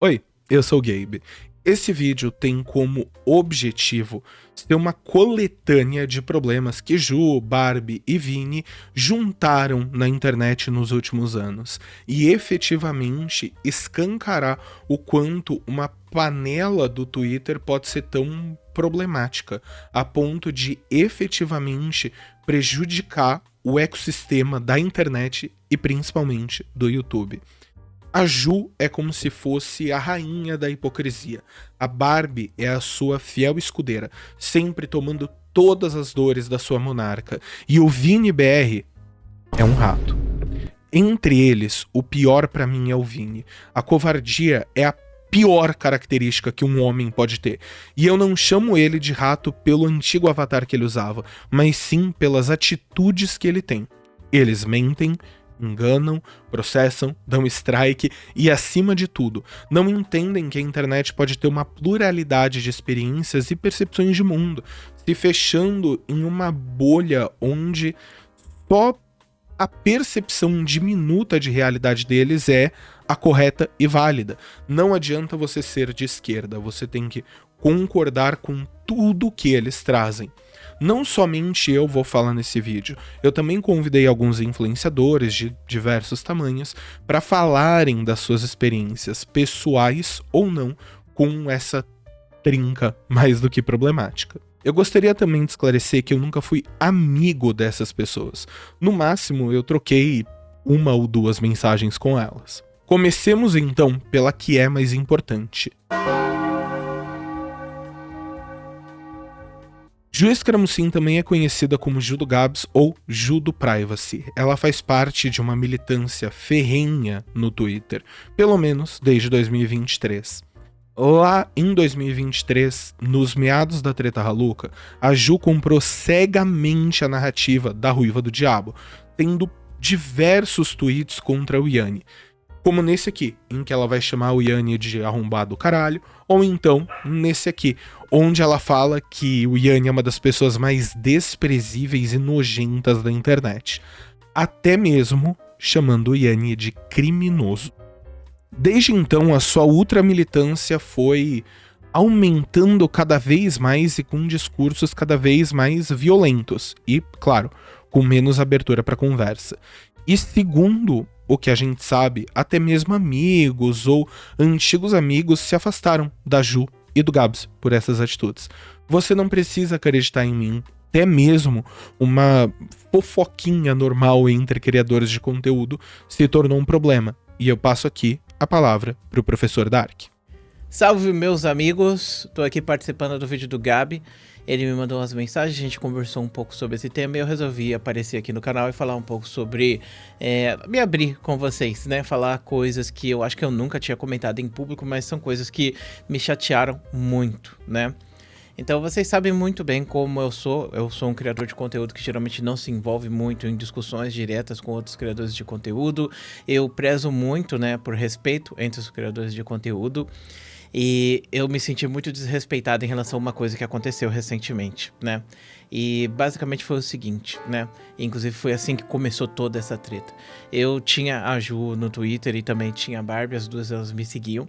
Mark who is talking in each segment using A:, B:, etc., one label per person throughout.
A: Oi, eu sou o Gabe. Esse vídeo tem como objetivo ser uma coletânea de problemas que Ju, Barbie e Vini juntaram na internet nos últimos anos e efetivamente escancarar o quanto uma panela do Twitter pode ser tão problemática, a ponto de efetivamente prejudicar o ecossistema da internet e principalmente do YouTube. A Ju é como se fosse a rainha da hipocrisia. A Barbie é a sua fiel escudeira, sempre tomando todas as dores da sua monarca. E o Vini BR é um rato. Entre eles, o pior pra mim é o Vini. A covardia é a pior característica que um homem pode ter. E eu não chamo ele de rato pelo antigo avatar que ele usava, mas sim pelas atitudes que ele tem. Eles mentem, enganam, processam, dão strike e, acima de tudo, não entendem que a internet pode ter uma pluralidade de experiências e percepções de mundo, se fechando em uma bolha onde só a percepção diminuta de realidade deles é a correta e válida. Não adianta você ser de esquerda, você tem que concordar com tudo que eles trazem. Não somente eu vou falar nesse vídeo, eu também convidei alguns influenciadores de diversos tamanhos para falarem das suas experiências, pessoais ou não, com essa trinca mais do que problemática. Eu gostaria também de esclarecer que eu nunca fui amigo dessas pessoas. No máximo, eu troquei uma ou duas mensagens com elas. Comecemos então pela que é mais importante. Ju Scaramucci também é conhecida como Ju do Gabs ou Ju do Privacy. Ela faz parte de uma militância ferrenha no Twitter, pelo menos desde 2023. Lá em 2023, nos meados da treta Haluca, a Ju comprou cegamente a narrativa da Ruiva do Diabo, tendo diversos tweets contra o Yanni. Como nesse aqui, em que ela vai chamar o Yanni de arrombado caralho, ou então nesse aqui, onde ela fala que o Yanni é uma das pessoas mais desprezíveis e nojentas da internet. Até mesmo chamando o Yanni de criminoso. Desde então, a sua ultramilitância foi aumentando cada vez mais e com discursos cada vez mais violentos e, claro, com menos abertura para conversa. E segundo o que a gente sabe, até mesmo amigos ou antigos amigos se afastaram da Ju e do Gabs por essas atitudes. Você não precisa acreditar em mim. Até mesmo uma fofoquinha normal entre criadores de conteúdo se tornou um problema. E eu passo aqui a palavra para o professor Dark.
B: Salve, meus amigos, tô aqui participando do vídeo do Gabi. Ele me mandou umas mensagens, a gente conversou um pouco sobre esse tema e eu resolvi aparecer aqui no canal e falar um pouco sobre, me abrir com vocês, né? Falar coisas que eu acho que eu nunca tinha comentado em público, mas são coisas que me chatearam muito, né? Então vocês sabem muito bem como eu sou um criador de conteúdo que geralmente não se envolve muito em discussões diretas com outros criadores de conteúdo. Eu prezo muito, né, por respeito entre os criadores de conteúdo. E eu me senti muito desrespeitado em relação a uma coisa que aconteceu recentemente, né? E basicamente foi o seguinte, né? Inclusive foi assim que começou toda essa treta. Eu tinha a Ju no Twitter e também tinha a Barbie, as duas elas me seguiam.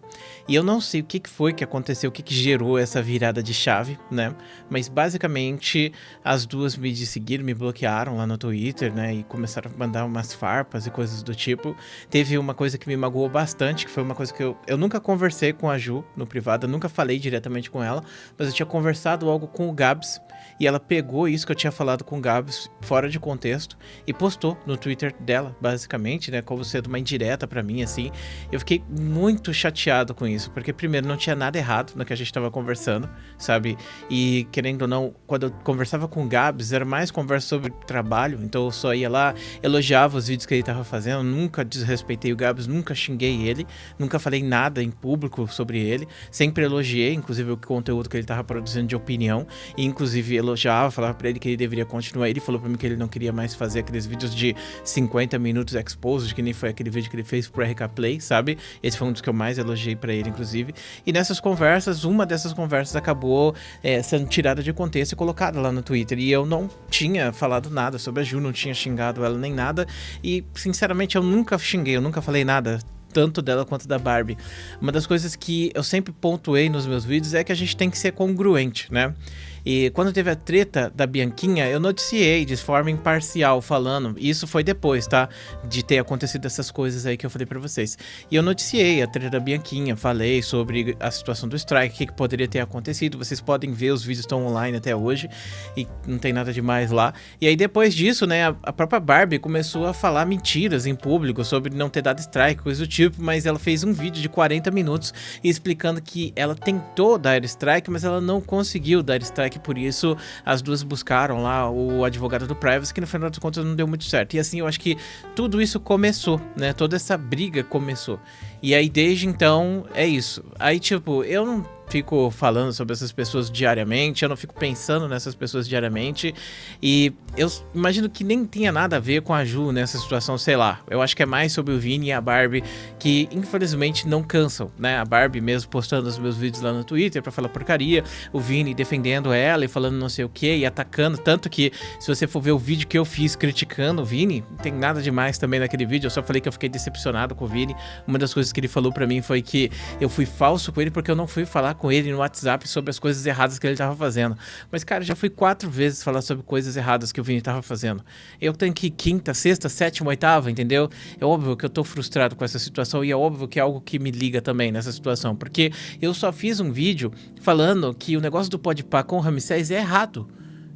B: E eu não sei o que foi que aconteceu, o que gerou essa virada de chave, né? Mas basicamente as duas me seguiram, me bloquearam lá no Twitter, né? E começaram a mandar umas farpas e coisas do tipo. Teve uma coisa que me magoou bastante, que foi uma coisa que eu nunca conversei com a Ju no privado, eu nunca falei diretamente com ela, mas eu tinha conversado algo com o Gabs e ela pegou isso que eu tinha falado com o Gabs fora de contexto e postou no Twitter dela, basicamente, né, como sendo uma indireta pra mim, assim. Eu fiquei muito chateado com isso, porque primeiro não tinha nada errado no que a gente tava conversando, sabe, e querendo ou não, quando eu conversava com o Gabs, era mais conversa sobre trabalho, então eu só ia lá, elogiava os vídeos que ele tava fazendo, nunca desrespeitei o Gabs, nunca xinguei ele, nunca falei nada em público sobre ele, sempre elogiei, inclusive, o conteúdo que ele tava produzindo de opinião, e inclusive elogiava, falava pra ele que ele deveria continuar. Ele falou pra mim que ele não queria mais fazer aqueles vídeos de 50 minutos exposed, que nem foi aquele vídeo que ele fez pro RK Play, sabe? Esse foi um dos que eu mais elogiei pra ele, inclusive. E nessas conversas, uma dessas conversas acabou sendo tirada de contexto e colocada lá no Twitter, e eu não tinha falado nada sobre a Ju, não tinha xingado ela nem nada, e sinceramente eu nunca xinguei, eu nunca falei nada tanto dela quanto da Barbie. Uma das coisas que eu sempre pontuei nos meus vídeos é que a gente tem que ser congruente, né? E quando teve a treta da Bianquinha, eu noticiei de forma imparcial falando, e isso foi depois, tá? De ter acontecido essas coisas aí que eu falei pra vocês. E eu noticiei a treta da Bianquinha, falei sobre a situação do strike, o que poderia ter acontecido. Vocês podem ver, os vídeos estão online até hoje, e não tem nada demais lá. E aí depois disso, né, a própria Barbie começou a falar mentiras em público sobre não ter dado strike, coisa do tipo, mas ela fez um vídeo de 40 minutos explicando que ela tentou dar strike, mas ela não conseguiu dar strike. Que por isso as duas buscaram lá o advogado do Privacy, que no final das contas não deu muito certo. E assim, eu acho que tudo isso começou, né? Toda essa briga começou. E aí, desde então, é isso. Aí, tipo, eu não fico falando sobre essas pessoas diariamente, eu não fico pensando nessas pessoas diariamente, e eu imagino que nem tenha nada a ver com a Ju nessa situação, sei lá. Eu acho que é mais sobre o Vini e a Barbie, que infelizmente não cansam, né? A Barbie mesmo postando os meus vídeos lá no Twitter pra falar porcaria, o Vini defendendo ela e falando não sei o que, e atacando, tanto que se você for ver o vídeo que eu fiz criticando o Vini, não tem nada demais também naquele vídeo, eu só falei que eu fiquei decepcionado com o Vini. Uma das coisas que ele falou pra mim foi que eu fui falso com ele porque eu não fui falar com ele no WhatsApp sobre as coisas erradas que ele tava fazendo. Mas, cara, já fui 4 vezes falar sobre coisas erradas que o Vini tava fazendo. Eu tenho que ir quinta, sexta, sétima, oitava, entendeu? É óbvio que eu tô frustrado com essa situação e é óbvio que é algo que me liga também nessa situação, porque eu só fiz um vídeo falando que o negócio do Podpah com o Ramsés é errado.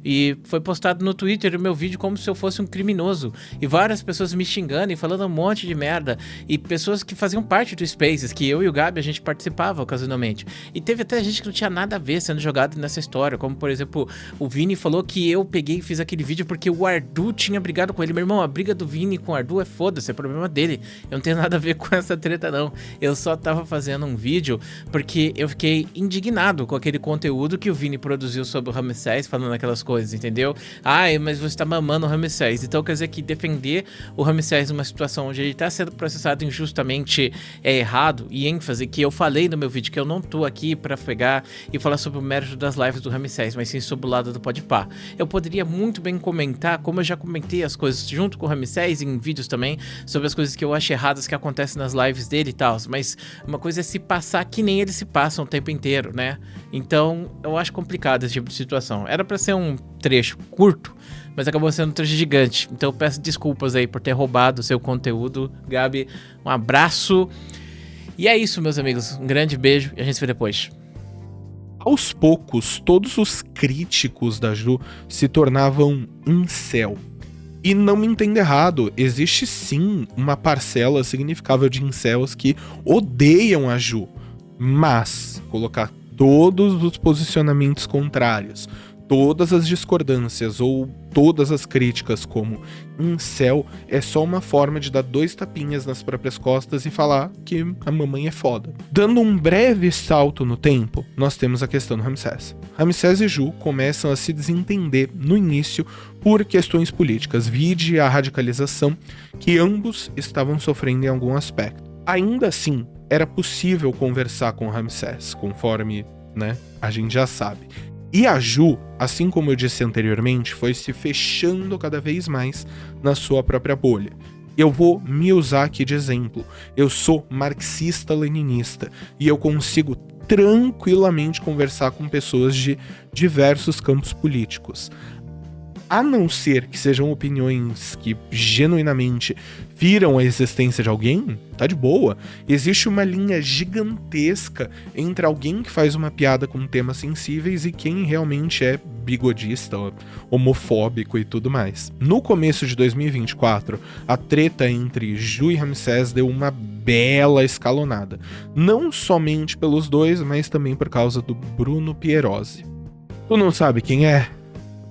B: E foi postado no Twitter o meu vídeo como se eu fosse um criminoso. E várias pessoas me xingando e falando um monte de merda. E pessoas que faziam parte do Spaces, que eu e o Gabi a gente participava ocasionalmente. E teve até gente que não tinha nada a ver sendo jogado nessa história. Como, por exemplo, o Vini falou que eu peguei e fiz aquele vídeo porque o Ardu tinha brigado com ele. Meu irmão, a briga do Vini com o Ardu é foda-se, é problema dele. Eu não tenho nada a ver com essa treta, não. Eu só tava fazendo um vídeo porque eu fiquei indignado com aquele conteúdo que o Vini produziu sobre o Ramsés, falando aquelas coisas, entendeu? Ai, mas você tá mamando o Ramsés. Então quer dizer que defender o Ramsés numa situação onde ele tá sendo processado injustamente é errado, e ênfase que eu falei no meu vídeo que eu não tô aqui pra pegar e falar sobre o mérito das lives do Ramsés, mas sim sobre o lado do Podpah. Eu poderia muito bem comentar, como eu já comentei as coisas junto com o Ramsés em vídeos também, sobre as coisas que eu acho erradas que acontecem nas lives dele e tal, mas uma coisa é se passar que nem eles se passam o tempo inteiro, né? Então eu acho complicado esse tipo de situação. Era pra ser um trecho curto, mas acabou sendo um trecho gigante. Então eu peço desculpas aí por ter roubado o seu conteúdo. Gabi, um abraço. E é isso, meus amigos. Um grande beijo e a gente se vê depois.
A: Aos poucos, todos os críticos da Ju se tornavam incel. E não me entenda errado, existe sim uma parcela significável de incels que odeiam a Ju. Mas colocar todos os posicionamentos contrários, todas as discordâncias ou todas as críticas como incel é só uma forma de dar 2 tapinhas nas próprias costas e falar que a mamãe é foda. Dando um breve salto no tempo, nós temos a questão do Ramsés. Ramsés e Ju começam a se desentender no início por questões políticas, vide a radicalização que ambos estavam sofrendo em algum aspecto. Ainda assim, era possível conversar com o Ramsés, conforme, né, a gente já sabe. E a Ju, assim como eu disse anteriormente, foi se fechando cada vez mais na sua própria bolha. Eu vou me usar aqui de exemplo. Eu sou marxista-leninista e eu consigo tranquilamente conversar com pessoas de diversos campos políticos. A não ser que sejam opiniões que genuinamente viram a existência de alguém, tá de boa. Existe uma linha gigantesca entre alguém que faz uma piada com temas sensíveis e quem realmente é bigodista, homofóbico e tudo mais. No começo de 2024, a treta entre Ju e Ramsés deu uma bela escalonada. Não somente pelos dois, mas também por causa do Bruno Pierosi. Tu não sabe quem é?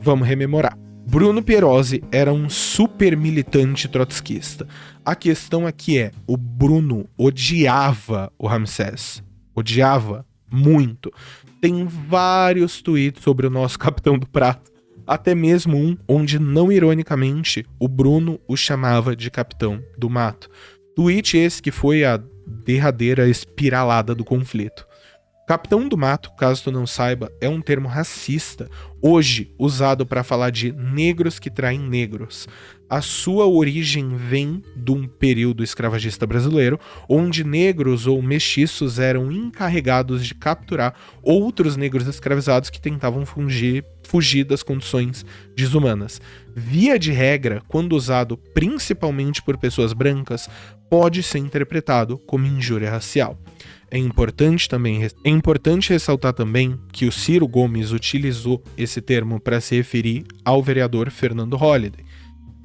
A: Vamos rememorar. Bruno Pierosi era um super militante trotskista. A questão aqui é, o Bruno odiava o Ramsés. Odiava muito. Tem vários tweets sobre o nosso Capitão do Prato. Até mesmo um onde, não ironicamente, o Bruno o chamava de Capitão do Mato. Tweet esse que foi a derradeira espiralada do conflito. Capitão do Mato, caso tu não saiba, é um termo racista, hoje usado para falar de negros que traem negros. A sua origem vem de um período escravagista brasileiro, onde negros ou mestiços eram encarregados de capturar outros negros escravizados que tentavam fugir das condições desumanas. Via de regra, quando usado principalmente por pessoas brancas, pode ser interpretado como injúria racial. É importante ressaltar também que o Ciro Gomes utilizou esse termo para se referir ao vereador Fernando Holliday.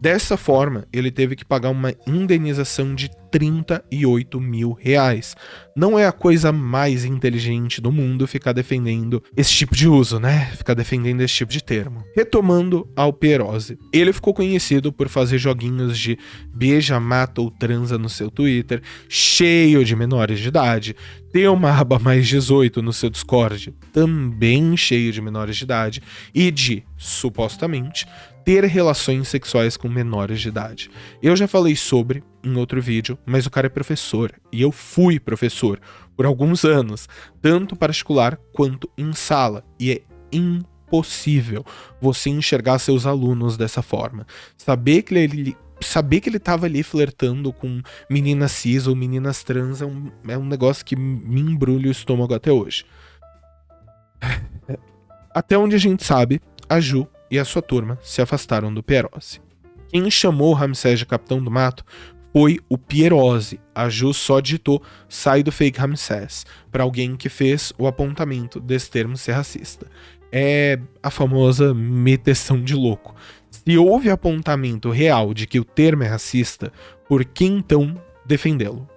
A: Dessa forma, ele teve que pagar uma indenização de R$38 mil. Não é a coisa mais inteligente do mundo ficar defendendo esse tipo de uso, né? Ficar defendendo esse tipo de termo. Retomando ao Pierosi. Ele ficou conhecido por fazer joguinhos de beija, mata ou transa no seu Twitter, cheio de menores de idade. Ter uma aba mais 18 no seu Discord, também cheio de menores de idade. E de, supostamente, ter relações sexuais com menores de idade. Eu já falei sobre em outro vídeo, mas o cara é professor, e eu fui professor por alguns anos, tanto particular quanto em sala, e é impossível você enxergar seus alunos dessa forma. Saber que ele tava ali flertando com meninas cis ou meninas trans é um negócio que me embrulha o estômago até hoje. Até onde a gente sabe, a Ju e a sua turma se afastaram do Pierosi. Quem chamou Ramsés de Capitão do Mato foi o Pierosi. A Ju só digitou "sai do fake Ramsés" para alguém que fez o apontamento desse termo ser racista. É a famosa meteção de louco. Se houve apontamento real de que o termo é racista, por que então defendê-lo?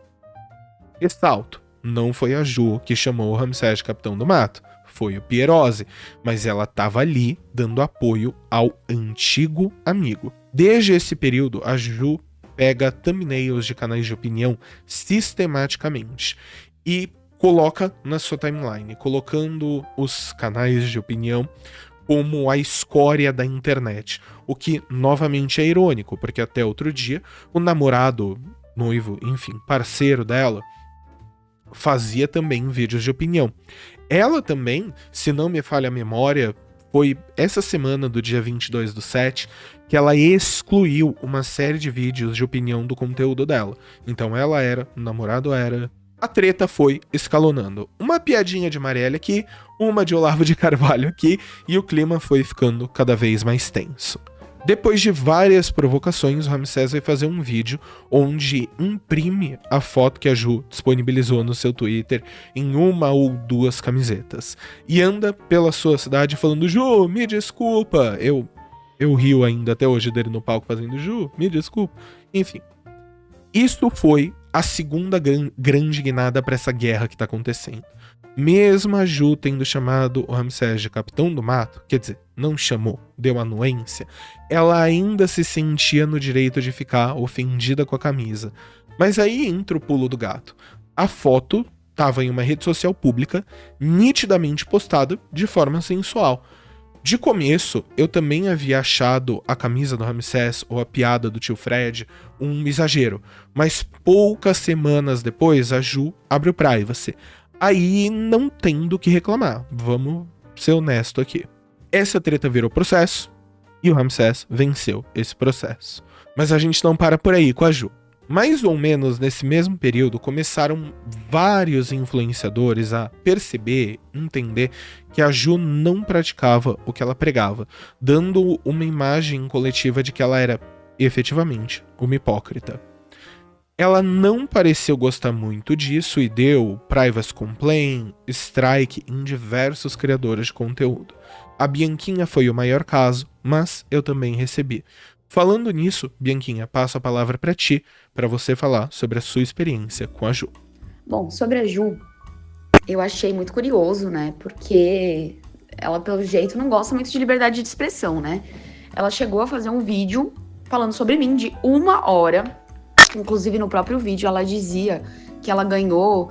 A: Ressalto, não foi a Ju que chamou o Ramsés de Capitão do Mato. Foi o Pierosi, mas ela estava ali dando apoio ao antigo amigo. Desde esse período, a Ju pega thumbnails de canais de opinião sistematicamente e coloca na sua timeline, colocando os canais de opinião como a escória da internet, o que novamente é irônico, porque até outro dia o namorado, noivo, enfim, parceiro dela, fazia também vídeos de opinião. Ela também, se não me falha a memória, foi essa semana do dia 22/7 que ela excluiu uma série de vídeos de opinião do conteúdo dela. Então ela era, o namorado era. A treta foi escalonando. Uma piadinha de Marielle aqui, uma de Olavo de Carvalho aqui, e o clima foi ficando cada vez mais tenso. Depois de várias provocações, o Ramsés vai fazer um vídeo onde imprime a foto que a Ju disponibilizou no seu Twitter em uma ou duas camisetas. E anda pela sua cidade falando: Ju, me desculpa. Eu rio ainda até hoje dele no palco fazendo: Ju, me desculpa. Enfim. Isso foi a segunda grande guinada para essa guerra que tá acontecendo. Mesmo a Ju tendo chamado o Ramsés de Capitão do Mato, quer dizer, não chamou, deu anuência, ela ainda se sentia no direito de ficar ofendida com a camisa. Mas aí entra o pulo do gato. A foto estava em uma rede social pública, nitidamente postada de forma sensual. De começo, eu também havia achado a camisa do Ramsés ou a piada do tio Fred um exagero, mas poucas semanas depois a Ju abre o privacy. Aí não tem do que reclamar, vamos ser honesto aqui. Essa treta virou processo e o Ramsés venceu esse processo. Mas a gente não para por aí com a Ju. Mais ou menos nesse mesmo período começaram vários influenciadores a perceber, entender que a Ju não praticava o que ela pregava, dando uma imagem coletiva de que ela era efetivamente uma hipócrita. Ela não pareceu gostar muito disso e deu privacy complaint, strike em diversos criadores de conteúdo. A Bianquinha foi o maior caso, mas eu também recebi. Falando nisso, Bianquinha, passo a palavra para ti, para você falar sobre a sua experiência com a Ju.
C: Bom, sobre a Ju, eu achei muito curioso, né? Porque ela, pelo jeito, não gosta muito de liberdade de expressão, né? Ela chegou a fazer um vídeo falando sobre mim de 1 hora. Inclusive, no próprio vídeo, ela dizia que ela ganhou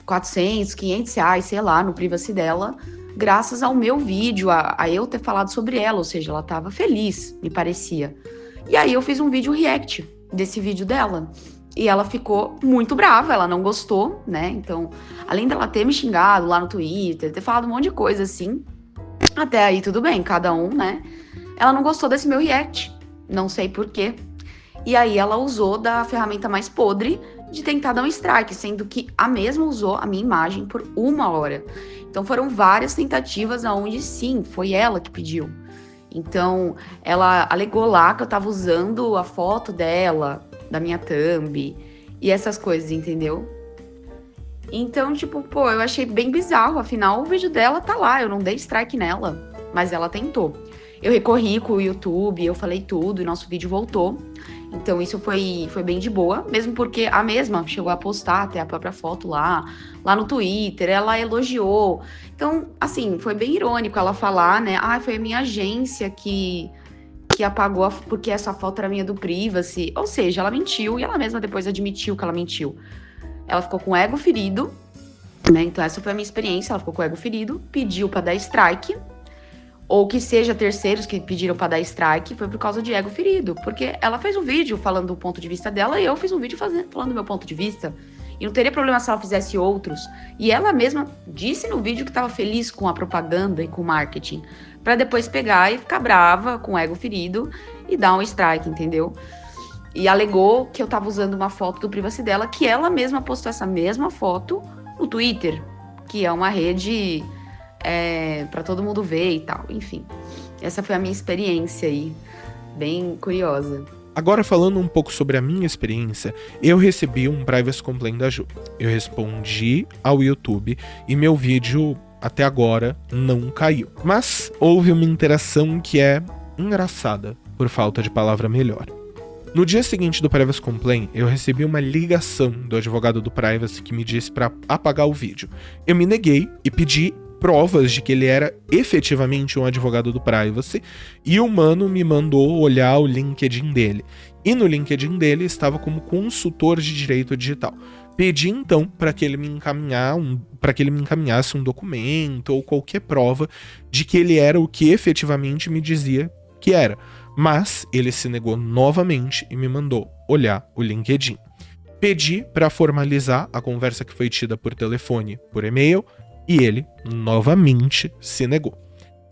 C: 400, 500 reais, sei lá, no privacy dela, graças ao meu vídeo, a eu ter falado sobre ela, ou seja, ela tava feliz, me parecia. E aí eu fiz um vídeo react desse vídeo dela, E ela ficou muito brava, ela não gostou, né? Então, além dela ter me xingado lá no Twitter, ter falado um monte de coisa assim, até aí tudo bem, cada um, né? Ela não gostou desse meu react, não sei porquê. E aí ela usou da ferramenta mais podre de tentar dar um strike, sendo que a mesma usou a minha imagem por 1 hora. Então foram várias tentativas aonde sim, foi ela que pediu. Então ela alegou lá que eu tava usando a foto dela, da minha thumb e essas coisas, entendeu? Então, tipo, pô, eu achei bem bizarro, afinal o vídeo dela tá lá, eu não dei strike nela, mas ela tentou. Eu recorri com o YouTube, eu falei tudo e nosso vídeo voltou. Então isso foi bem de boa, mesmo porque a mesma chegou a postar até a própria foto lá no Twitter, ela elogiou. Então, assim, foi bem irônico ela falar, né? Ah, foi a minha agência que apagou porque essa foto era minha do Privacy. Ou seja, ela mentiu e ela mesma depois admitiu que ela mentiu. Ela ficou com o ego ferido, né? Então essa foi a minha experiência, ela ficou com o ego ferido, pediu pra dar strike. Ou que seja terceiros que pediram pra dar strike, foi por causa de ego ferido. Porque ela fez um vídeo falando do ponto de vista dela e eu fiz um vídeo falando do meu ponto de vista. E não teria problema se ela fizesse outros. E ela mesma disse no vídeo que estava feliz com a propaganda e com o marketing. Pra depois pegar e ficar brava, com o ego ferido, e dar um strike, entendeu? E alegou que eu tava usando uma foto do Privacy dela, que ela mesma postou essa mesma foto no Twitter. Que é uma rede... para todo mundo ver e tal, enfim. Essa foi a minha experiência aí, bem curiosa.
A: Agora falando um pouco sobre a minha experiência, eu recebi um Privacy Complaint da Ju. Eu respondi ao YouTube e meu vídeo até agora não caiu. Mas houve uma interação que é engraçada, por falta de palavra melhor. No dia seguinte do Privacy Complaint, eu recebi uma ligação do advogado do Privacy que me disse para apagar o vídeo. Eu me neguei e pedi provas de que ele era efetivamente um advogado do Privacy, e o mano me mandou olhar o LinkedIn dele. E no LinkedIn dele estava como consultor de direito digital. Pedi então para que ele me encaminhasse um documento ou qualquer prova de que ele era o que efetivamente me dizia que era. Mas ele se negou novamente e me mandou olhar o LinkedIn. Pedi para formalizar a conversa que foi tida por telefone, por e-mail, e ele, novamente, se negou.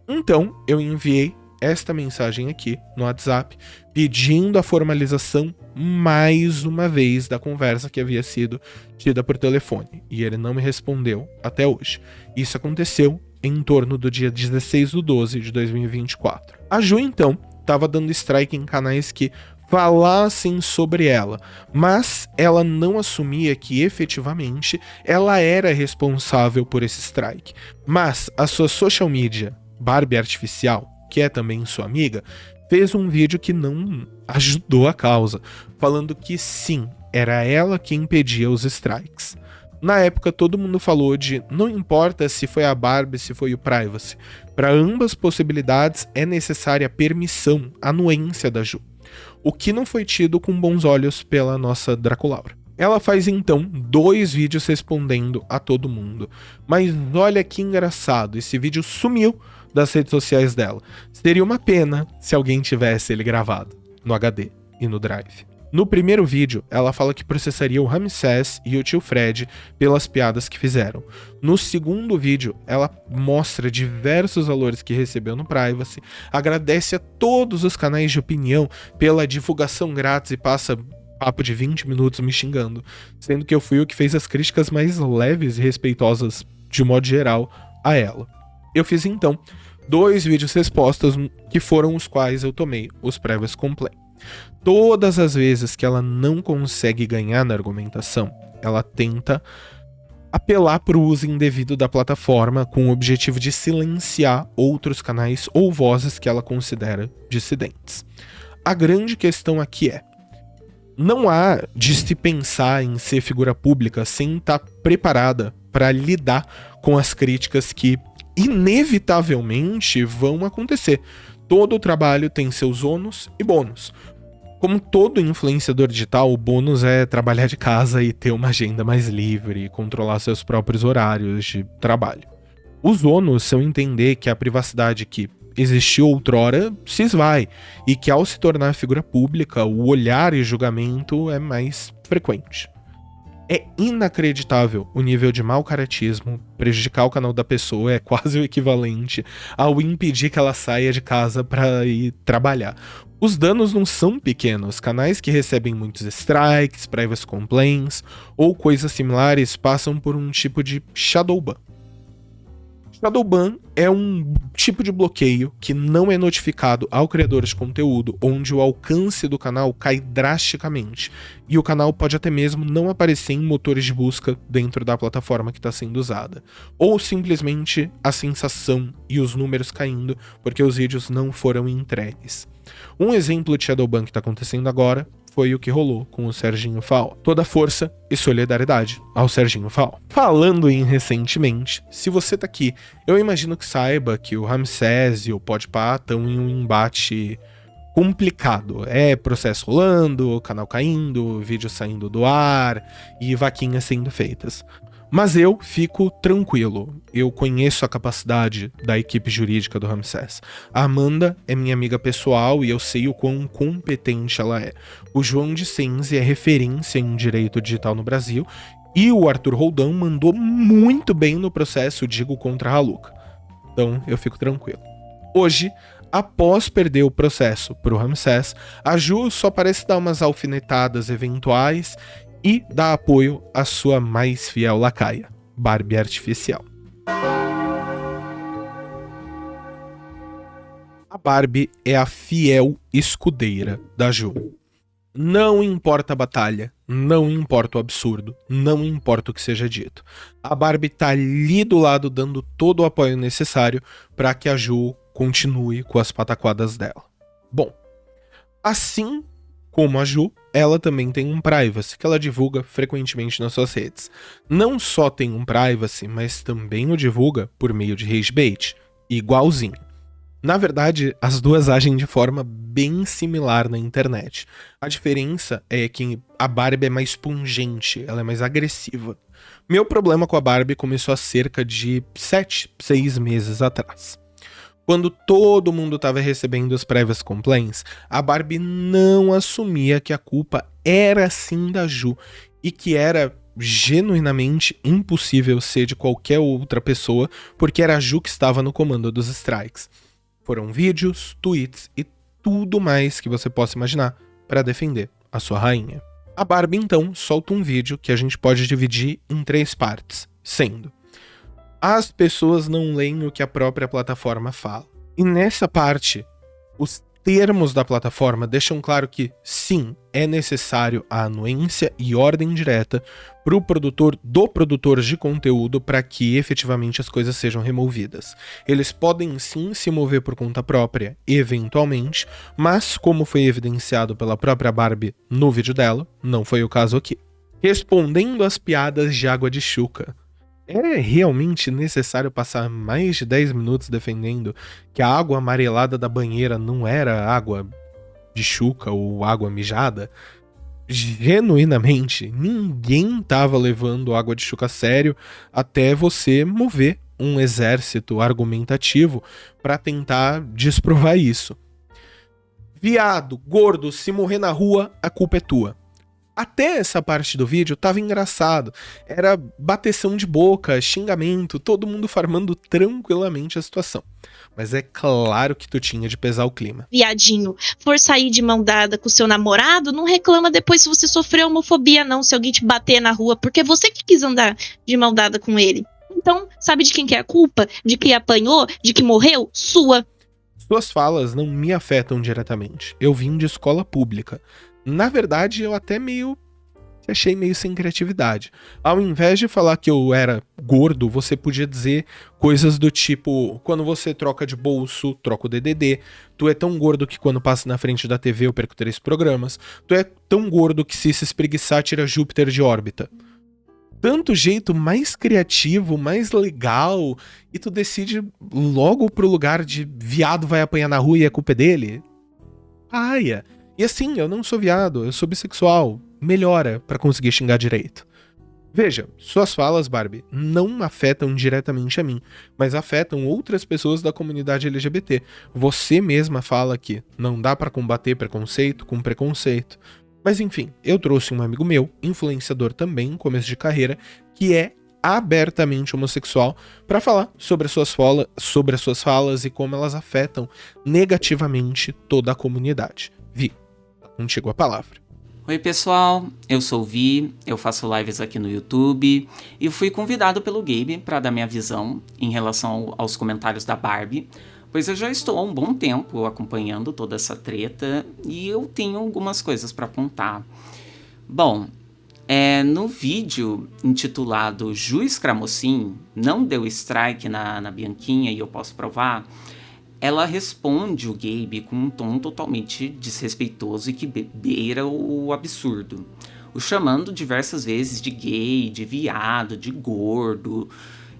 A: Então, eu enviei esta mensagem aqui no WhatsApp, pedindo a formalização mais uma vez da conversa que havia sido tida por telefone. E ele não me respondeu até hoje. Isso aconteceu em torno do dia 16/12 de 2024. A Ju, então, estava dando strike em canais que falassem sobre ela, mas ela não assumia que efetivamente ela era responsável por esse strike. Mas a sua social media, Barbie Artificial, que é também sua amiga, fez um vídeo que não ajudou a causa, falando que sim, era ela quem impedia os strikes. Na época todo mundo falou de não importa se foi a Barbie, se foi o Privacy, para ambas possibilidades é necessária a permissão, a anuência da Ju. O que não foi tido com bons olhos pela nossa Draculaura. Ela faz então 2 vídeos respondendo a todo mundo. Mas olha que engraçado, esse vídeo sumiu das redes sociais dela. Seria uma pena se alguém tivesse ele gravado no HD e no Drive. No primeiro vídeo, ela fala que processaria o Ramsés e o tio Fred pelas piadas que fizeram. No segundo vídeo, ela mostra diversos valores que recebeu no Privacy, agradece a todos os canais de opinião pela divulgação grátis e passa papo de 20 minutos me xingando, sendo que eu fui o que fez as críticas mais leves e respeitosas, de modo geral, a ela. Eu fiz então 2 vídeos respostas, que foram os quais eu tomei os Privacy Complaint. Todas as vezes que ela não consegue ganhar na argumentação, ela tenta apelar para o uso indevido da plataforma com o objetivo de silenciar outros canais ou vozes que ela considera dissidentes. A grande questão aqui é: não há de se pensar em ser figura pública sem estar preparada para lidar com as críticas que inevitavelmente vão acontecer. Todo o trabalho tem seus ônus e bônus. Como todo influenciador digital, o bônus é trabalhar de casa e ter uma agenda mais livre e controlar seus próprios horários de trabalho. Os ônus são entender que a privacidade que existiu outrora se esvai e que ao se tornar figura pública, o olhar e julgamento é mais frequente. É inacreditável o nível de mau caratismo. Prejudicar o canal da pessoa é quase o equivalente ao impedir que ela saia de casa para ir trabalhar. Os danos não são pequenos. Canais que recebem muitos strikes, privacy complaints ou coisas similares passam por um tipo de shadow ban. Shadow ban é um tipo de bloqueio que não é notificado ao criador de conteúdo, onde o alcance do canal cai drasticamente, e o canal pode até mesmo não aparecer em motores de busca dentro da plataforma que está sendo usada, ou simplesmente a sensação e os números caindo porque os vídeos não foram entregues. Um exemplo de shadow ban que está acontecendo agora foi o que rolou com o Serginho Fal. Toda força e solidariedade ao Serginho Fal. Falando em recentemente, se você tá aqui, eu imagino que saiba que o Ramsés e o Podpah estão em um embate complicado. É processo rolando, canal caindo, vídeo saindo do ar e vaquinhas sendo feitas. Mas eu fico tranquilo, eu conheço a capacidade da equipe jurídica do Ramsés. A Amanda é minha amiga pessoal e eu sei o quão competente ela é. O João de Senzi é referência em direito digital no Brasil e o Arthur Roldão mandou muito bem no processo, digo, contra a Haluca. Então eu fico tranquilo. Hoje, após perder o processo pro Ramsés, a Ju só parece dar umas alfinetadas eventuais e dá apoio à sua mais fiel lacaia, Barbie Artificial. A Barbie é a fiel escudeira da Ju. Não importa a batalha, não importa o absurdo, não importa o que seja dito. A Barbie tá ali do lado dando todo o apoio necessário para que a Ju continue com as pataquadas dela. Bom, assim como a Ju, ela também tem um privacy que ela divulga frequentemente nas suas redes. Não só tem um privacy, mas também o divulga por meio de ragebait, igualzinho. Na verdade, as duas agem de forma bem similar na internet. A diferença é que a Barbie é mais pungente, ela é mais agressiva. Meu problema com a Barbie começou há cerca de 6 meses atrás. Quando todo mundo estava recebendo os privacy complaints, a Barbie não assumia que a culpa era sim da Ju e que era genuinamente impossível ser de qualquer outra pessoa, porque era a Ju que estava no comando dos strikes. Foram vídeos, tweets e tudo mais que você possa imaginar para defender a sua rainha. A Barbie então solta um vídeo que a gente pode dividir em 3 partes, sendo: as pessoas não leem o que a própria plataforma fala. E nessa parte, os termos da plataforma deixam claro que, sim, é necessário a anuência e ordem direta para o produtor de conteúdo para que efetivamente as coisas sejam removidas. Eles podem sim se mover por conta própria, eventualmente, mas como foi evidenciado pela própria Barbie no vídeo dela, não foi o caso aqui. Respondendo às piadas de água de chuca, é realmente necessário passar mais de 10 minutos defendendo que a água amarelada da banheira não era água de chuca ou água mijada? Genuinamente, ninguém estava levando água de chuca a sério até você mover um exército argumentativo para tentar desprovar isso. Viado, gordo, se morrer na rua, a culpa é tua. Até essa parte do vídeo tava engraçado. Era bateção de boca, xingamento, todo mundo farmando tranquilamente a situação. Mas é claro que tu tinha de pesar o clima.
D: Viadinho, for sair de mão dada com seu namorado, não reclama depois se você sofreu homofobia não, se alguém te bater na rua, porque é você que quis andar de mão dada com ele. Então, sabe de quem que é a culpa? De que apanhou? De que morreu? Sua.
A: Suas falas não me afetam diretamente. Eu vim de escola pública. Na verdade, eu até achei meio sem criatividade. Ao invés de falar que eu era gordo, você podia dizer coisas do tipo: quando você troca de bolso, troca o DDD. Tu é tão gordo que quando passa na frente da TV eu perco 3 programas. Tu é tão gordo que se espreguiçar tira Júpiter de órbita. Tanto jeito mais criativo, mais legal, e tu decide logo pro lugar de viado vai apanhar na rua e a culpa é dele? Paia. E assim, eu não sou viado, eu sou bissexual. Melhora pra conseguir xingar direito. Veja, suas falas, Barbie, não afetam diretamente a mim, mas afetam outras pessoas da comunidade LGBT. Você mesma fala que não dá pra combater preconceito com preconceito. Mas enfim, eu trouxe um amigo meu, influenciador também, em começo de carreira, que é abertamente homossexual, para falar sobre as suas falas e como elas afetam negativamente toda a comunidade. Vi, contigo a palavra.
E: Oi pessoal, eu sou o Vi, eu faço lives aqui no YouTube e fui convidado pelo Gabe para dar minha visão em relação aos comentários da Barbie, pois eu já estou há um bom tempo acompanhando toda essa treta e eu tenho algumas coisas para apontar. Bom, no vídeo intitulado Juiz Cramocim não deu strike na Bianquinha e eu posso provar, ela responde o Gabe com um tom totalmente desrespeitoso e que beira o absurdo, o chamando diversas vezes de gay, de viado, de gordo,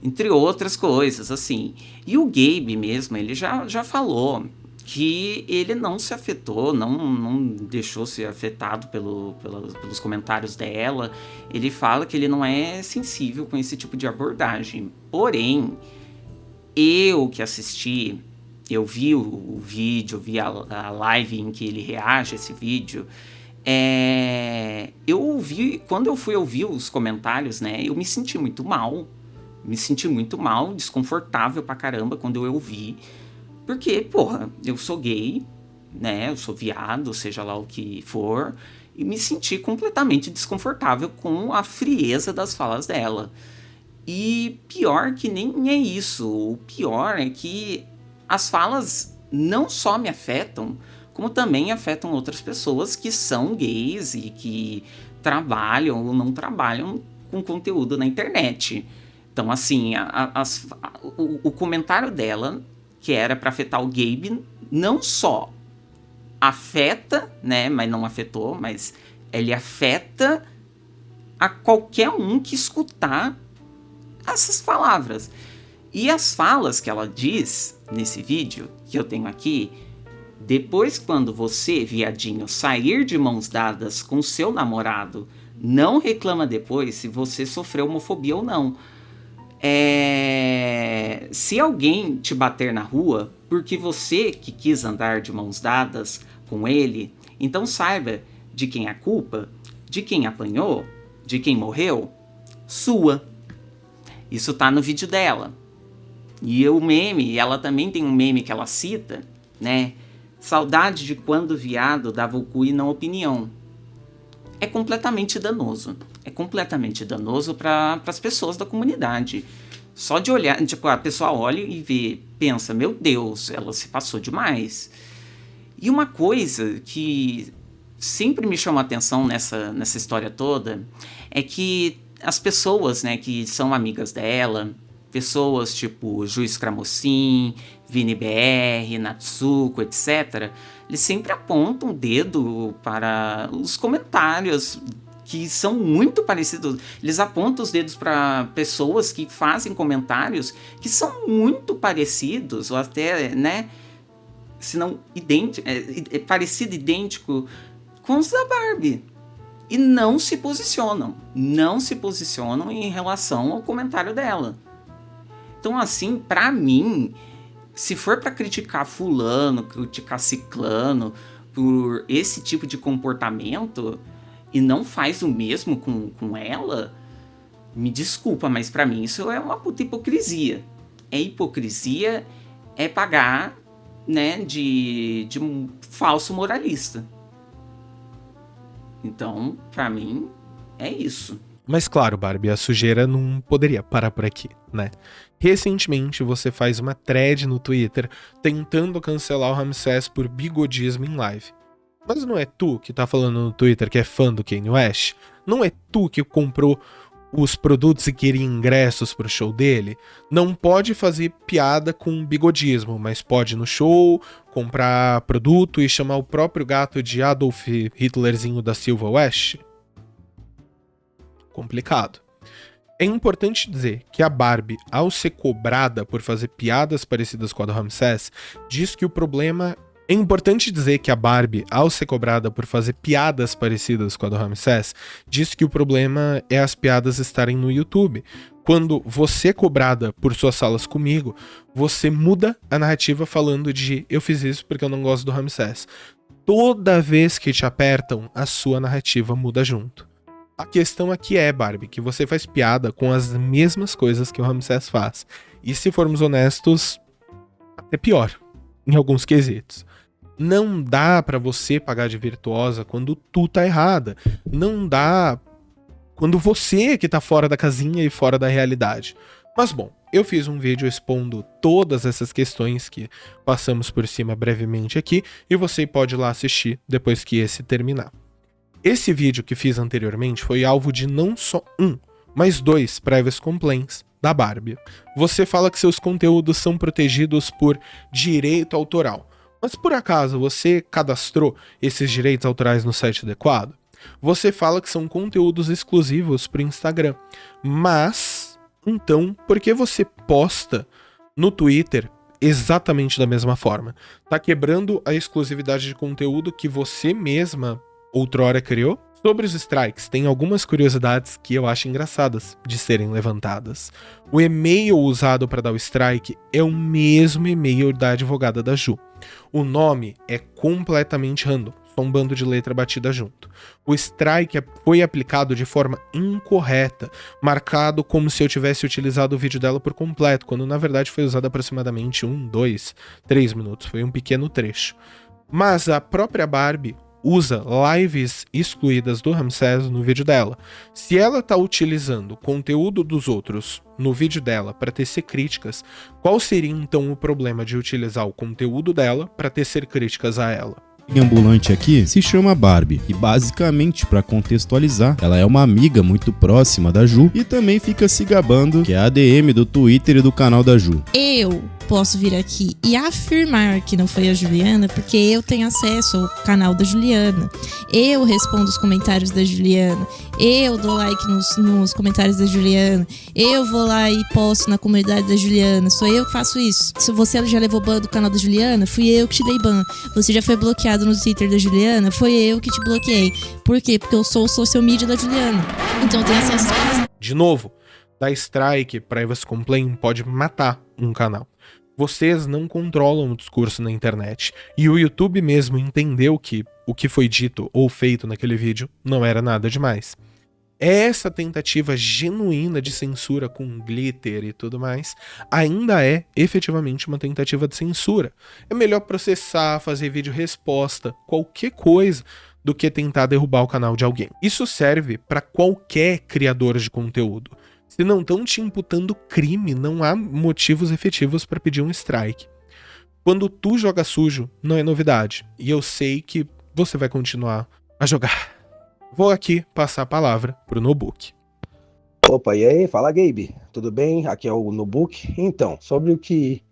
E: entre outras coisas, assim. E o Gabe mesmo, ele já falou que ele não se afetou, não deixou ser afetado pelos comentários dela. Ele fala que ele não é sensível com esse tipo de abordagem. Porém, eu que assisti, eu vi o vídeo, vi a live em que ele reage a esse vídeo, eu ouvi, quando eu fui ouvir os comentários, né, eu me senti muito mal, desconfortável pra caramba quando eu ouvi, porque, porra, eu sou gay, né, eu sou viado, seja lá o que for, e me senti completamente desconfortável com a frieza das falas dela. E pior que nem é isso, o pior é que as falas não só me afetam, como também afetam outras pessoas que são gays e que trabalham ou não trabalham com conteúdo na internet. Então, assim, o comentário dela, que era para afetar o Gabe, não só afeta, né, mas não afetou, mas ele afeta a qualquer um que escutar essas palavras. E as falas que ela diz nesse vídeo, que eu tenho aqui, depois quando você, viadinho, sair de mãos dadas com seu namorado, não reclama depois se você sofreu homofobia ou não. Se alguém te bater na rua porque você que quis andar de mãos dadas com ele, então saiba de quem é a culpa, de quem apanhou, de quem morreu, sua. Isso tá no vídeo dela. E o meme, ela também tem um meme que ela cita, né? Saudade de quando o viado dava o cu e não opinião. É completamente danoso. É completamente danoso para as pessoas da comunidade. Só de olhar, tipo, a pessoa olha e vê, pensa, meu Deus, ela se passou demais. E uma coisa que sempre me chamou a atenção nessa história toda é que as pessoas, né, que são amigas dela, pessoas tipo Juiz Cramocim, Vini BR, Natsuko, etc., eles sempre apontam o dedo para os comentários que são muito parecidos. Eles apontam os dedos para pessoas que fazem comentários que são muito parecidos, ou até, né, se não idêntico, parecido, idêntico com os da Barbie. E não se posicionam em relação ao comentário dela. Então, assim, pra mim, se for pra criticar fulano, criticar ciclano por esse tipo de comportamento e não faz o mesmo com ela, me desculpa, mas pra mim isso é uma puta hipocrisia. É hipocrisia, é pagar, né, de um falso moralista. Então, pra mim, é isso.
A: Mas claro, Barbie, a sujeira não poderia parar por aqui, né? Recentemente você faz uma thread no Twitter tentando cancelar o Ramsés por bigodismo em live. Mas não é tu que tá falando no Twitter que é fã do Kanye West? Não é tu que comprou os produtos e queria ingressos pro show dele? Não pode fazer piada com bigodismo, mas pode ir no show, comprar produto e chamar o próprio gato de Adolf Hitlerzinho da Silva West? Complicado. É importante dizer que a Barbie, ao ser cobrada por fazer piadas parecidas com a do Ramsés, diz que o problema... É importante dizer que a Barbie, ao ser cobrada por fazer piadas parecidas com a do Ramsés, diz que o problema é as piadas estarem no YouTube. Quando você é cobrada por suas falas comigo, você muda a narrativa falando de eu fiz isso porque eu não gosto do Ramsés. toda vez que te apertam, a sua narrativa muda junto. A questão aqui é, Barbie, que você faz piada com as mesmas coisas que o Ramsés faz. E se formos honestos, até pior, em alguns quesitos. Não dá pra você pagar de virtuosa quando tu tá errada. Não dá quando você que tá fora da casinha e fora da realidade. Mas bom, eu fiz um vídeo expondo todas essas questões que passamos por cima brevemente aqui, e você pode ir lá assistir depois que esse terminar. Esse vídeo que fiz anteriormente foi alvo de não só um, mas 2 previous complaints da Barbie. Você fala que seus conteúdos são protegidos por direito autoral, mas por acaso você cadastrou esses direitos autorais no site adequado? Você fala que são conteúdos exclusivos para o Instagram, mas então por que você posta no Twitter exatamente da mesma forma? Tá quebrando a exclusividade de conteúdo que você mesma outrora criou? Sobre os strikes, tem algumas curiosidades que eu acho engraçadas de serem levantadas. O e-mail usado para dar o strike é o mesmo e-mail da advogada da Ju. O nome é completamente random, só um bando de letra batida junto. O strike foi aplicado de forma incorreta, marcado como se eu tivesse utilizado o vídeo dela por completo, quando na verdade foi usado aproximadamente 1, 2, 3 minutos, foi um pequeno trecho. Mas a própria Barbie usa lives excluídas do Ramsés no vídeo dela. Se ela tá utilizando conteúdo dos outros no vídeo dela para tecer críticas, qual seria então o problema de utilizar o conteúdo dela para tecer críticas a ela?
F: Ambulante aqui se chama Barbie e basicamente, para contextualizar, ela é uma amiga muito próxima da Ju e também fica se gabando que é a ADM do Twitter e do canal da Ju.
G: Eu posso vir aqui e afirmar que não foi a Juliana porque eu tenho acesso ao canal da Juliana. Eu respondo os comentários da Juliana. Eu dou like nos comentários da Juliana. Eu vou lá e posto na comunidade da Juliana. Sou eu que faço isso. Se você já levou ban do canal da Juliana, fui eu que te dei ban. Você já foi bloqueado no Twitter da Juliana, foi eu que te bloqueei. Por quê? Porque eu sou o social media da Juliana. Então eu tenho acesso às coisas.
A: De novo, dar strike, privacy complaint pode matar um canal. Vocês não controlam o discurso na internet. E o YouTube mesmo entendeu que o que foi dito ou feito naquele vídeo não era nada demais. Essa tentativa genuína de censura com glitter e tudo mais ainda é efetivamente uma tentativa de censura. É melhor processar, fazer vídeo resposta, qualquer coisa, do que tentar derrubar o canal de alguém. Isso serve para qualquer criador de conteúdo. Se não estão te imputando crime, não há motivos efetivos para pedir um strike. Quando tu joga sujo, não é novidade. E eu sei que você vai continuar a jogar. Vou aqui passar a palavra pro Notebook.
H: Opa, e aí? Fala, Gabe. Tudo bem? Aqui é o Notebook. Então, sobre o que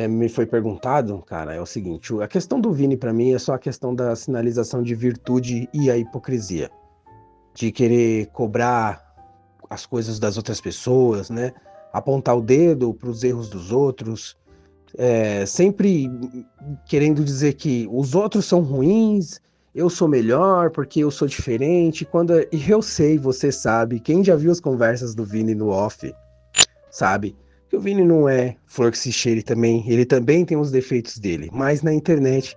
H: me foi perguntado, cara, é o seguinte. A questão do Vini, pra mim, é só a questão da sinalização de virtude e a hipocrisia. De querer cobrar as coisas das outras pessoas, né? Apontar o dedo para os erros dos outros, sempre querendo dizer que os outros são ruins, eu sou melhor porque eu sou diferente. E eu sei, você sabe, quem já viu as conversas do Vini no off, sabe que o Vini não é flor que se cheire também, ele também tem os defeitos dele, mas na internet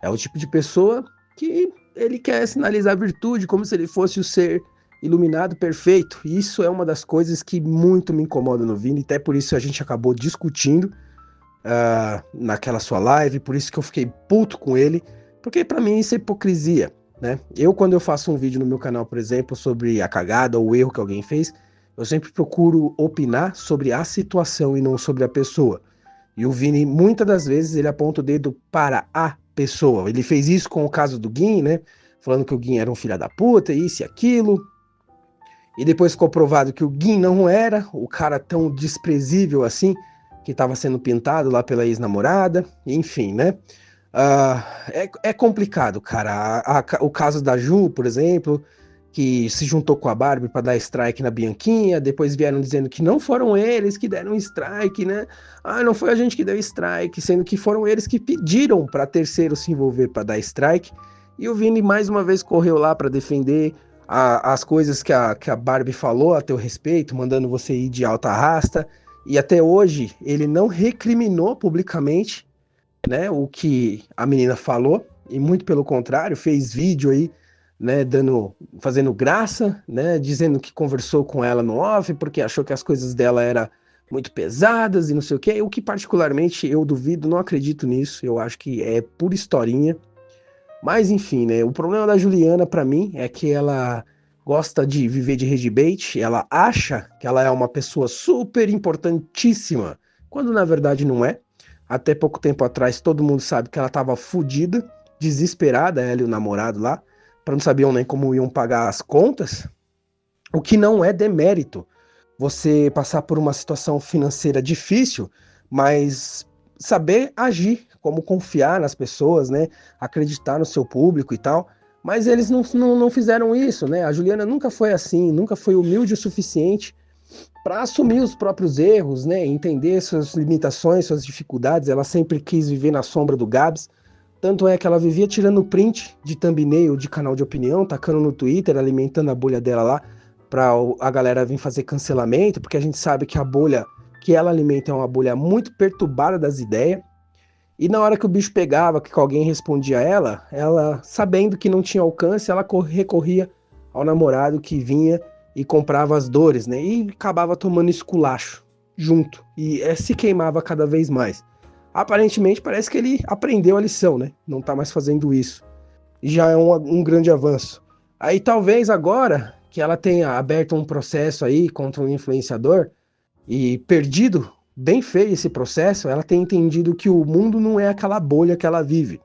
H: é o tipo de pessoa que ele quer sinalizar virtude como se ele fosse o ser iluminado perfeito. E isso é uma das coisas que muito me incomoda no Vini, até por isso a gente acabou discutindo naquela sua live, por isso que eu fiquei puto com ele, porque pra mim isso é hipocrisia, né? Quando eu faço um vídeo no meu canal, por exemplo, sobre a cagada ou o erro que alguém fez, eu sempre procuro opinar sobre a situação e não sobre a pessoa. E o Vini, muitas das vezes, ele aponta o dedo para a pessoa. Ele fez isso com o caso do Gui, né? Falando que o Gui era um filho da puta, isso e aquilo. E depois ficou provado que o Gui não era o cara tão desprezível assim, que estava sendo pintado lá pela ex-namorada. Enfim, né? É complicado, cara. O caso da Ju, por exemplo, que se juntou com a Barbie para dar strike na Bianquinha, depois vieram dizendo que não foram eles que deram strike, né? Não foi a gente que deu strike, sendo que foram eles que pediram para terceiro se envolver para dar strike. E o Vini mais uma vez correu lá para defender as coisas que a Barbie falou a teu respeito, mandando você ir de alta rasta. E até hoje ele não recriminou publicamente, né, o que a menina falou. e muito pelo contrário, fez vídeo aí, né, fazendo graça, né, dizendo que conversou com ela no off, porque achou que as coisas dela eram muito pesadas e não sei o quê, o que particularmente eu duvido, não acredito nisso, eu acho que é pura historinha. Mas enfim, né, o problema da Juliana pra mim é que ela gosta de viver de rage bait, ela acha que ela é uma pessoa super importantíssima, quando na verdade não é. Até pouco tempo atrás todo mundo sabe que ela tava fodida, desesperada, ela e o namorado lá, para não sabiam nem como iam pagar as contas, o que não é demérito. Você passar por uma situação financeira difícil, mas saber agir, como confiar nas pessoas, né? Acreditar no seu público e tal. Mas eles não fizeram isso, né? A Juliana nunca foi assim, nunca foi humilde o suficiente para assumir os próprios erros, né? Entender suas limitações, suas dificuldades. Ela sempre quis viver na sombra do Gabs. Tanto é que ela vivia tirando print de thumbnail de canal de opinião, tacando no Twitter, alimentando a bolha dela lá, pra a galera vir fazer cancelamento, porque a gente sabe que a bolha que ela alimenta é uma bolha muito perturbada das ideias. E na hora que o bicho pegava, que alguém respondia a ela, sabendo que não tinha alcance, ela recorria ao namorado que vinha e comprava as dores, né? E acabava tomando esculacho junto. E se queimava cada vez mais. Aparentemente parece que ele aprendeu a lição, né? Não tá mais fazendo isso. E já é um grande avanço. Aí talvez agora que ela tenha aberto um processo aí contra um influenciador e perdido bem feio esse processo, ela tenha entendido que o mundo não é aquela bolha que ela vive.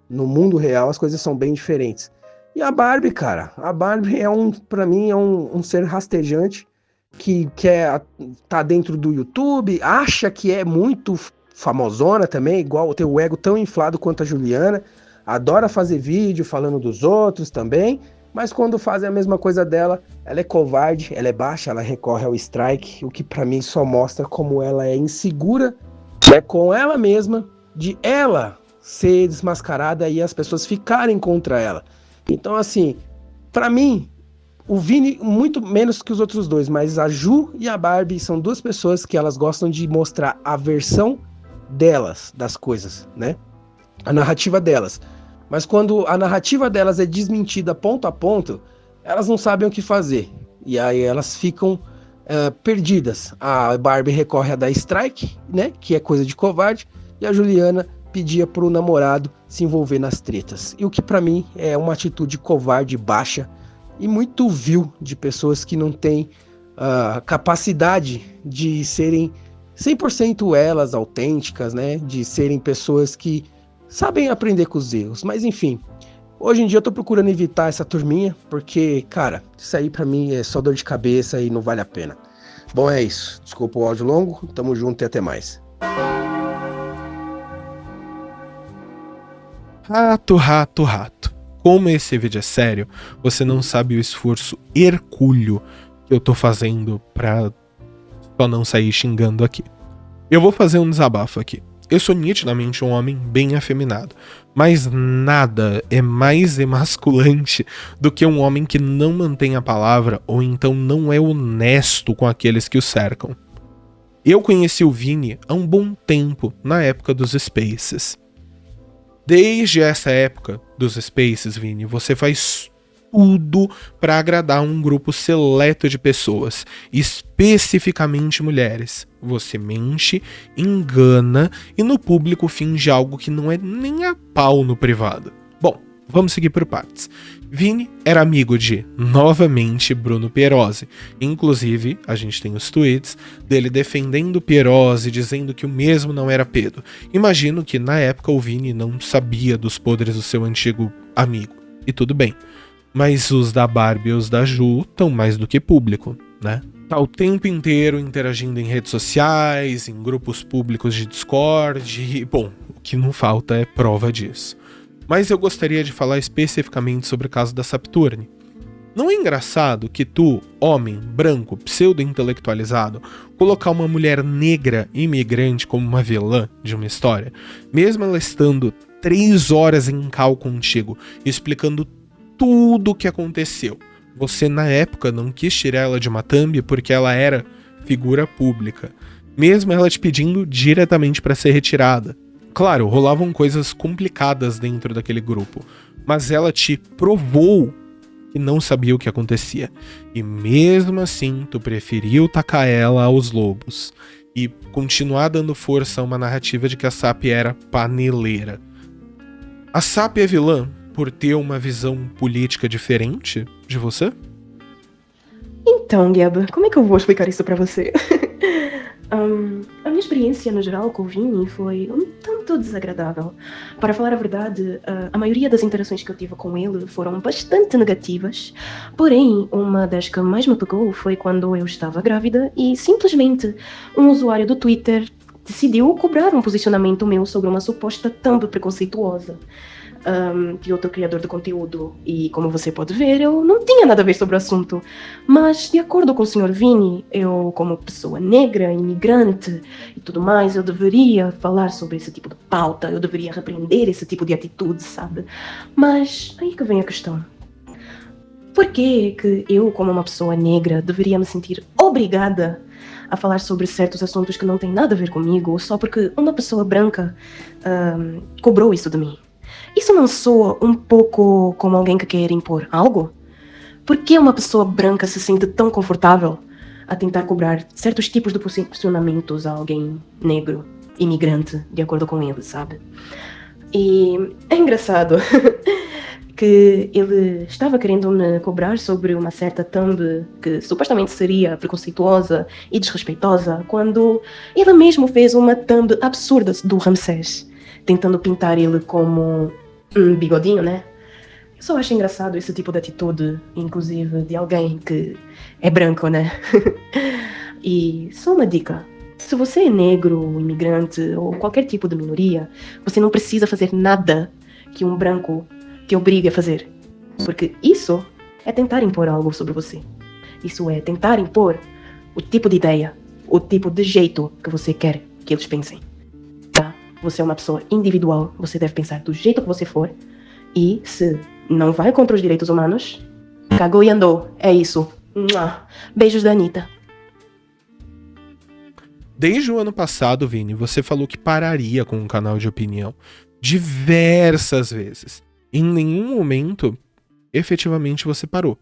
H: No mundo real as coisas são bem diferentes. E a Barbie, cara, a Barbie pra mim é um ser rastejante que tá dentro do YouTube, acha que é muito famosona também, igual tem o ego tão inflado quanto a Juliana, adora fazer vídeo falando dos outros também, mas quando fazem a mesma coisa dela, ela é covarde, ela é baixa, ela recorre ao strike, o que pra mim só mostra como ela é insegura, é com ela mesma, de ela ser desmascarada e as pessoas ficarem contra ela. Então assim, pra mim, o Vini muito menos que os outros dois, mas a Ju e a Barbie são duas pessoas que elas gostam de mostrar a versão delas, das coisas, né? A narrativa delas. Mas quando a narrativa delas é desmentida ponto a ponto, elas não sabem o que fazer. E aí elas ficam perdidas. A Barbie recorre a dar strike, né? Que é coisa de covarde. E a Juliana pedia pro namorado se envolver nas tretas. E o que pra mim é uma atitude covarde, baixa e muito vil de pessoas que não têm capacidade de serem 100% elas, autênticas, né? De serem pessoas que sabem aprender com os erros. Mas enfim, hoje em dia eu tô procurando evitar essa turminha, porque, cara, isso aí pra mim é só dor de cabeça e não vale a pena. Bom, é isso. Desculpa o áudio longo, tamo junto e até mais.
A: Rato. Como esse vídeo é sério, você não sabe o esforço hercúleo que eu tô fazendo pra só não sair xingando aqui. Eu vou fazer um desabafo aqui. Eu sou nitidamente um homem bem afeminado, mas nada é mais emasculante do que um homem que não mantém a palavra ou então não é honesto com aqueles que o cercam. Eu conheci o Vini há um bom tempo, na época dos Spaces. Desde essa época dos Spaces, Vini, você faz tudo para agradar um grupo seleto de pessoas, especificamente mulheres. Você mente, engana e no público finge algo que não é nem a pau no privado. Bom, vamos seguir por partes. Vini era amigo de, novamente, Bruno Pierosi. Inclusive, a gente tem os tweets dele defendendo Pierosi, dizendo que o mesmo não era pedo. Imagino que na época o Vini não sabia dos podres do seu antigo amigo. E tudo bem. Mas os da Barbie e os da Ju estão mais do que público, né? Tá o tempo inteiro interagindo em redes sociais, em grupos públicos de Discord, e, bom, o que não falta é prova disso. Mas eu gostaria de falar especificamente sobre o caso da Saturne. Não é engraçado que tu, homem, branco, pseudo-intelectualizado, colocar uma mulher negra imigrante como uma vilã de uma história, mesmo ela estando 3 horas em call contigo, explicando tudo o que aconteceu. Você, na época, não quis tirar ela de uma thumb porque ela era figura pública, mesmo ela te pedindo diretamente para ser retirada. Claro, rolavam coisas complicadas dentro daquele grupo, mas ela te provou que não sabia o que acontecia. E mesmo assim, tu preferiu tacar ela aos lobos e continuar dando força a uma narrativa de que a SAP era paneleira. A SAP é vilã por ter uma visão política diferente de você?
I: Então, Gab, como é que eu vou explicar isso pra você? A minha experiência no geral com o Vini foi um tanto desagradável. Para falar a verdade, a maioria das interações que eu tive com ele foram bastante negativas. Porém, uma das que mais me pegou foi quando eu estava grávida e simplesmente um usuário do Twitter decidiu cobrar um posicionamento meu sobre uma suposta thumb preconceituosa de outro criador de conteúdo. E como você pode ver, eu não tinha nada a ver sobre o assunto. Mas, de acordo com o Sr. Vini, eu, como pessoa negra, imigrante e tudo mais, eu deveria falar sobre esse tipo de pauta, eu deveria repreender esse tipo de atitude, sabe? Mas aí que vem a questão. Por que eu, como uma pessoa negra, deveria me sentir obrigada a falar sobre certos assuntos que não têm nada a ver comigo, só porque uma pessoa branca cobrou isso de mim? Isso não soa um pouco como alguém que quer impor algo? Por que uma pessoa branca se sente tão confortável a tentar cobrar certos tipos de posicionamentos a alguém negro, imigrante, de acordo com ele, sabe? E é engraçado que ele estava querendo me cobrar sobre uma certa thumb que supostamente seria preconceituosa e desrespeitosa, quando ele mesmo fez uma thumb absurda do Ramsés, tentando pintar ele como um bigodinho, né? Eu só acho engraçado esse tipo de atitude, inclusive de alguém que é branco, né? E só uma dica: se você é negro, imigrante ou qualquer tipo de minoria, você não precisa fazer nada que um branco te obrigue a fazer, porque isso é tentar impor algo sobre você. Isso é tentar impor o tipo de ideia, o tipo de jeito que você quer que eles pensem. Você é uma pessoa individual, você deve pensar do jeito que você for. E se não vai contra os direitos humanos, cagou e andou. É isso. Beijos da Anitta.
A: Desde o ano passado, Vini, você falou que pararia com um canal de opinião diversas vezes. Em nenhum momento, efetivamente, você parou.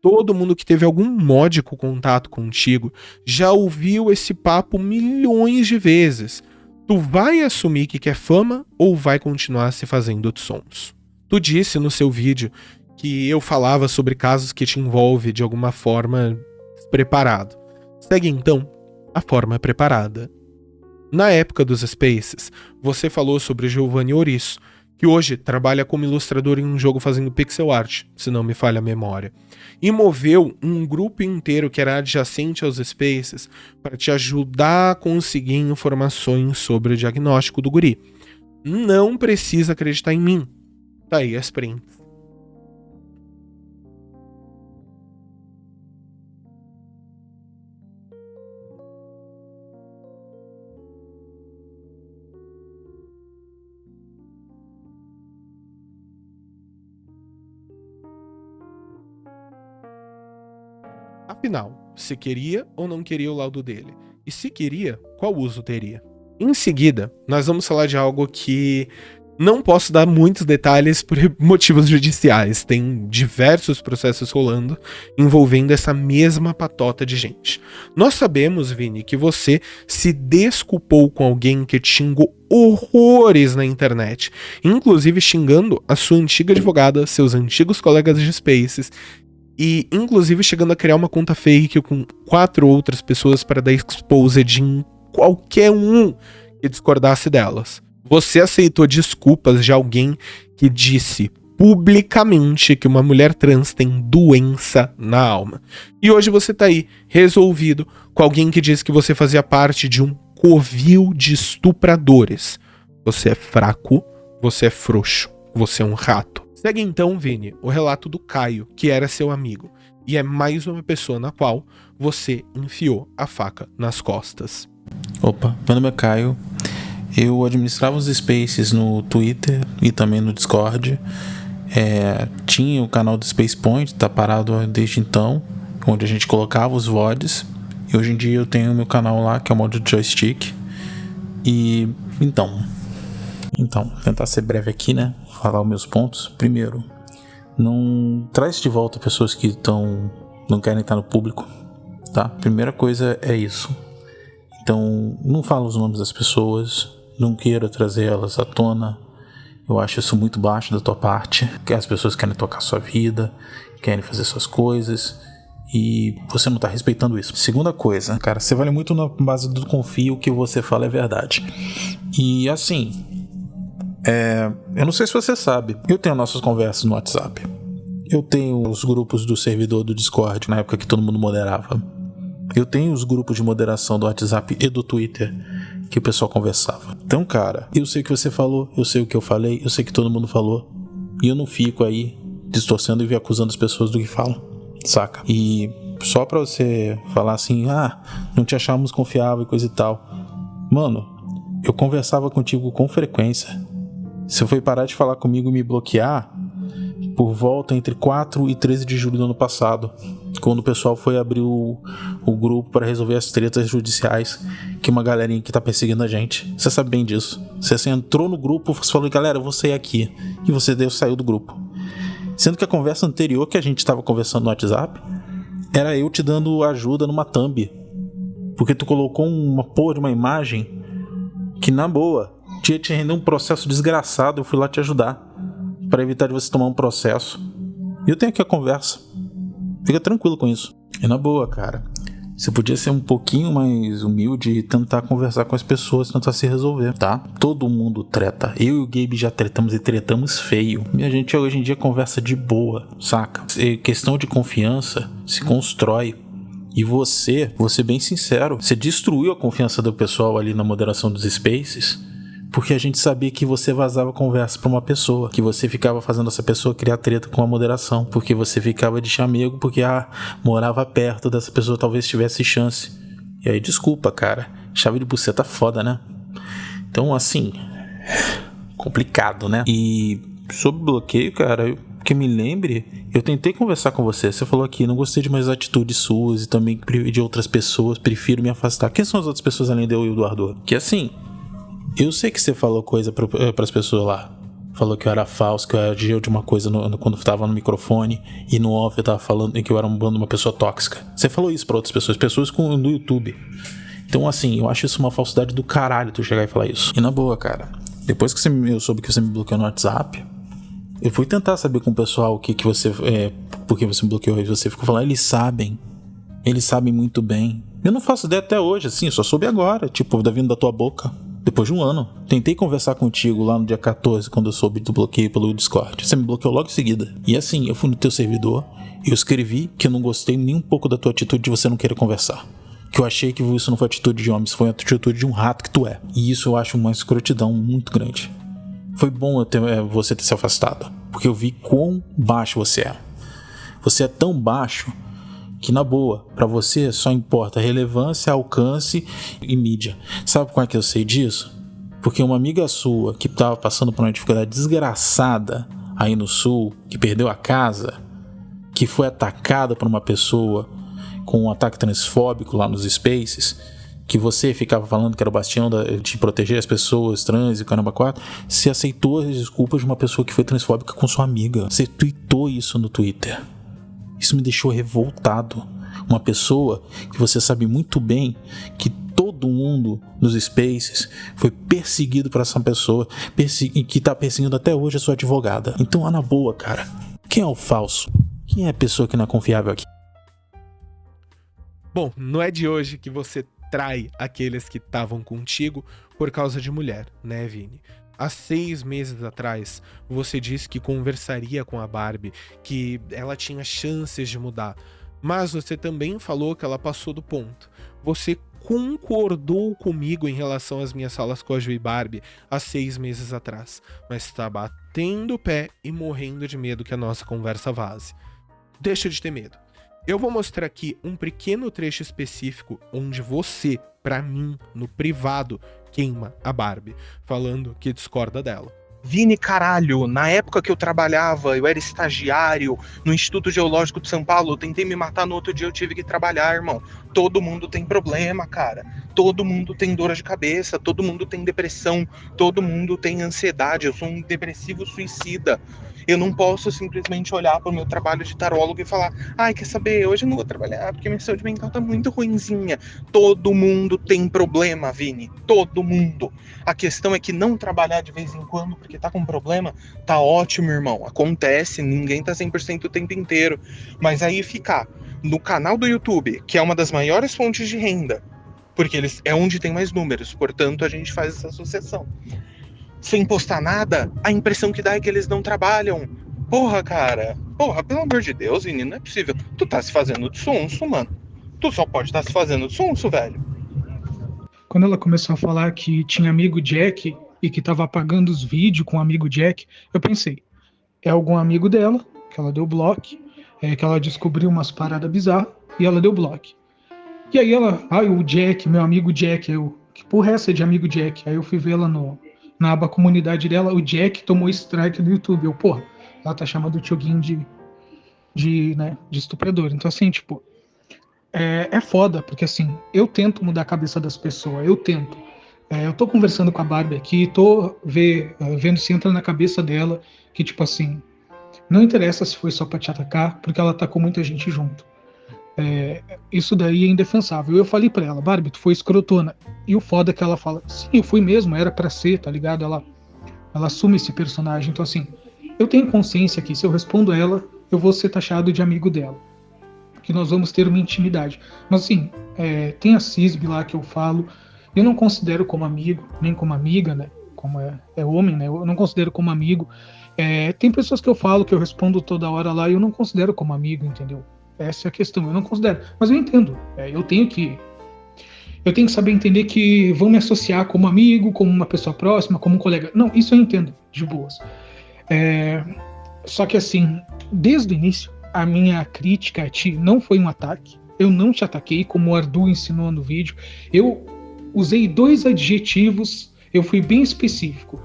A: Todo mundo que teve algum módico contato contigo já ouviu esse papo milhões de vezes. Tu vai assumir que quer fama ou vai continuar se fazendo de sons? Tu disse no seu vídeo que eu falava sobre casos que te envolve de alguma forma preparado. Segue então a forma preparada. Na época dos Spaces, você falou sobre Giovanni Ouriço, que hoje trabalha como ilustrador em um jogo fazendo pixel art, se não me falha a memória, e moveu um grupo inteiro que era adjacente aos Spaces para te ajudar a conseguir informações sobre o diagnóstico do guri. Não precisa acreditar em mim. Tá aí as prints. Afinal, se queria ou não queria o laudo dele? E se queria, qual uso teria? Em seguida, nós vamos falar de algo que não posso dar muitos detalhes por motivos judiciais. Tem diversos processos rolando envolvendo essa mesma patota de gente. Nós sabemos, Vini, que você se desculpou com alguém que te xingou horrores na internet, inclusive xingando a sua antiga advogada, seus antigos colegas de Spaces, e inclusive chegando a criar uma conta fake com 4 outras pessoas para dar exposed em qualquer um que discordasse delas. Você aceitou desculpas de alguém que disse publicamente que uma mulher trans tem doença na alma. E hoje você tá aí, resolvido, com alguém que disse que você fazia parte de um covil de estupradores. Você é fraco, você é frouxo, você é um rato. Segue então, Vini, o relato do Caio, que era seu amigo, e é mais uma pessoa na qual você enfiou a faca nas costas.
J: Opa, meu nome é Caio, eu administrava os Spaces no Twitter e também no Discord, tinha o canal do Space Point, tá parado desde então, onde a gente colocava os VODs, e hoje em dia eu tenho o meu canal lá, que é o modo joystick, e então... Então, vou tentar ser breve aqui, né? Falar os meus pontos. Primeiro, não traz de volta pessoas que não querem estar no público, tá? Primeira coisa é isso. Então, não fala os nomes das pessoas, não queira trazer elas à tona. Eu acho isso muito baixo da tua parte, que as pessoas querem tocar sua vida, querem fazer suas coisas, e você não tá respeitando isso. Segunda coisa, cara, você vale muito na base do confio, o que você fala é verdade. E assim, eu não sei se você sabe, eu tenho nossas conversas no WhatsApp. Eu tenho os grupos do servidor do Discord, na época que todo mundo moderava. Eu tenho os grupos de moderação do WhatsApp e do Twitter, que o pessoal conversava. Então, cara, eu sei o que você falou, eu sei o que eu falei, eu sei o que todo mundo falou, e eu não fico aí distorcendo e acusando as pessoas do que falam, saca? E só pra você falar assim, não te achávamos confiável e coisa e tal. Mano, eu conversava contigo com frequência. Você foi parar de falar comigo e me bloquear por volta entre 4 e 13 de julho do ano passado, quando o pessoal foi abrir o grupo para resolver as tretas judiciais que uma galerinha que tá perseguindo a gente. Você sabe bem disso. Você entrou no grupo, você falou, galera, eu vou sair aqui, e você saiu do grupo. Sendo que a conversa anterior que a gente tava conversando no WhatsApp era eu te dando ajuda numa thumb, porque tu colocou uma porra de uma imagem que, na boa, tinha te render um processo desgraçado. Eu fui lá te ajudar para evitar de você tomar um processo. E eu tenho aqui a conversa. Fica tranquilo com isso. E na boa, cara, você podia ser um pouquinho mais humilde e tentar conversar com as pessoas, tentar se resolver, tá? Todo mundo treta. Eu e o Gabe já tretamos e tretamos feio. E a gente hoje em dia conversa de boa, saca? Questão de confiança se constrói. E vou ser bem sincero, você destruiu a confiança do pessoal ali na moderação dos spaces, porque a gente sabia que você vazava conversa pra uma pessoa, que você ficava fazendo essa pessoa criar treta com a moderação, porque você ficava de chamego, porque morava perto dessa pessoa, talvez tivesse chance. E aí, desculpa, cara, chave de buceta foda, né? Então, assim, complicado, né? E sobre bloqueio, cara, que me lembre, eu tentei conversar com você. Você falou aqui, não gostei de mais atitudes suas e também de outras pessoas, prefiro me afastar. Quem são as outras pessoas além de eu e o Eduardo? Que assim, eu sei que você falou coisa pras pessoas lá. Falou que eu era falso, que eu era de uma coisa quando eu tava no microfone, e no off eu tava falando que eu era uma pessoa tóxica. Você falou isso pra outras pessoas no YouTube. Então assim, eu acho isso uma falsidade do caralho tu chegar e falar isso. E na boa, cara, depois que eu soube que você me bloqueou no WhatsApp, eu fui tentar saber com o pessoal o que você por que você me bloqueou, e você ficou falando, eles sabem muito bem. Eu não faço ideia até hoje, assim, eu só soube agora, tipo, da vindo da tua boca. Depois de um ano. Tentei conversar contigo lá no dia 14, quando eu soube do bloqueio pelo Discord. Você me bloqueou logo em seguida. E assim, eu fui no teu servidor, eu escrevi que eu não gostei nem um pouco da tua atitude de você não querer conversar. Que eu achei que isso não foi atitude de homem, isso foi a atitude de um rato que tu é. E isso eu acho uma escrotidão muito grande. Foi bom você ter se afastado, porque eu vi quão baixo você é. Você é tão baixo que, na boa, pra você só importa relevância, alcance e mídia. Sabe como é que eu sei disso? Porque uma amiga sua que tava passando por uma dificuldade desgraçada aí no sul, que perdeu a casa, que foi atacada por uma pessoa com um ataque transfóbico lá nos Spaces, que você ficava falando que era o bastião de proteger as pessoas trans e caramba 4, você aceitou as desculpas de uma pessoa que foi transfóbica com sua amiga. Você tweetou isso no Twitter. Isso me deixou revoltado. Uma pessoa que você sabe muito bem que todo mundo nos Spaces foi perseguido por essa pessoa, que tá perseguindo até hoje a sua advogada. Então, na boa, cara, quem é o falso? Quem é a pessoa que não é confiável aqui?
A: Bom, não é de hoje que você trai aqueles que estavam contigo por causa de mulher, né, Vini? Há 6 meses atrás, você disse que conversaria com a Barbie, que ela tinha chances de mudar. Mas você também falou que ela passou do ponto. Você concordou comigo em relação às minhas falas com a Ju e Barbie há 6 meses atrás, mas está batendo o pé e morrendo de medo que a nossa conversa vaze. Deixa de ter medo. Eu vou mostrar aqui um pequeno trecho específico onde você, pra mim, no privado, queima a Barbie, falando que discorda dela. Vini, caralho, na época que eu trabalhava, eu era estagiário no Instituto Geológico de São Paulo, eu tentei me matar, no outro dia eu tive que trabalhar, irmão. Todo mundo tem problema, cara. Todo mundo tem dor de cabeça, todo mundo tem depressão, todo mundo tem ansiedade. Eu sou um depressivo suicida. Eu não posso simplesmente olhar para o meu trabalho de tarólogo e falar: ai, quer saber, hoje eu não vou trabalhar porque minha saúde mental tá muito ruinzinha. Todo mundo tem problema, Vini. Todo mundo. A questão é que não trabalhar de vez em quando porque tá com problema, tá ótimo, irmão. Acontece, ninguém tá 100% o tempo inteiro. Mas aí ficar no canal do YouTube, que é uma das maiores fontes de renda, porque eles é onde tem mais números, portanto a gente faz essa associação, sem postar nada, a impressão que dá é que eles não trabalham. Porra, cara. Porra, pelo amor de Deus, Vini, não é possível. Tu tá se fazendo de sonso, mano. Tu só pode estar se fazendo de sonso, velho.
K: Quando ela começou a falar que tinha amigo Jack e que tava apagando os vídeos com o amigo Jack, eu pensei, é algum amigo dela, que ela deu bloco, que ela descobriu umas paradas bizarras e ela deu bloco. E aí ela, o Jack, meu amigo Jack, que porra é essa de amigo Jack? Aí eu fui ver ela na aba comunidade dela, o Jack tomou strike do YouTube. Eu, porra, ela tá chamando o Tioguinho de estuprador. Então, assim, tipo, é foda, porque assim, eu tento mudar a cabeça das pessoas, eu tento. Eu tô conversando com a Barbie aqui, tô vendo se entra na cabeça dela, que tipo assim, não interessa se foi só pra te atacar, porque ela tá com muita gente junto. Isso daí é indefensável. Eu falei pra ela, Barbie, tu foi escrotona. E o foda é que ela fala, sim, eu fui mesmo, era pra ser, tá ligado? Ela assume esse personagem. Então assim, eu tenho consciência que se eu respondo a ela, eu vou ser taxado de amigo dela, que nós vamos ter uma intimidade. Mas assim, tem a Cisbe lá que eu falo, eu não considero como amigo, nem como amiga, né? Como é homem, né? Eu não considero como amigo. Tem pessoas que eu falo, que eu respondo toda hora lá, e eu não considero como amigo, entendeu? Essa é a questão, eu não considero. Mas eu entendo, eu tenho que saber entender que vão me associar como amigo, como uma pessoa próxima, como um colega. Não, isso eu entendo, de boas. Só que assim, desde o início, a minha crítica a ti não foi um ataque. Eu não te ataquei, como o Ardu ensinou no vídeo. Eu usei 2 adjetivos, eu fui bem específico.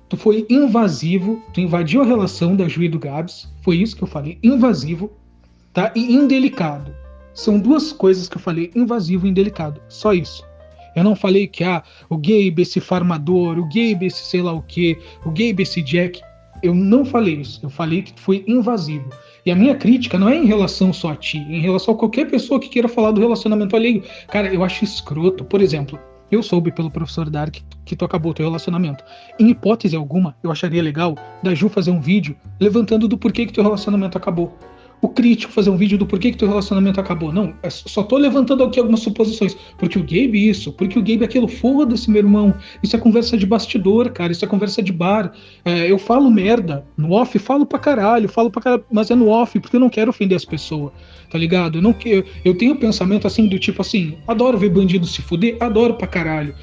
K: Tu foi invasivo, tu invadiu a relação da Ju e do Gabs, foi isso que eu falei, invasivo, tá? E indelicado. São 2 coisas que eu falei, invasivo e indelicado, só isso. Eu não falei que o Gabe, esse farmador, o Gabe, esse sei lá o que, o Gabe, esse Jack. Eu não falei isso, eu falei que foi invasivo. E a minha crítica não é em relação só a ti, é em relação a qualquer pessoa que queira falar do relacionamento alheio. Cara, eu acho escroto. Por exemplo, eu soube pelo professor Dark que tu acabou o teu relacionamento. Em hipótese alguma, eu acharia legal da Ju fazer um vídeo levantando do porquê que teu relacionamento acabou. O crítico fazer um vídeo do porquê que teu relacionamento acabou. Não, só tô levantando aqui algumas suposições. Porque o Gabe isso, porque o Gabe aquilo, foda-se, meu irmão. Isso é conversa de bastidor, cara, isso é conversa de bar. Eu falo merda no off, falo pra caralho, mas é no off, porque eu não quero ofender as pessoas, tá ligado? Eu tenho um pensamento assim, do tipo assim, adoro ver bandido se fuder, adoro pra caralho.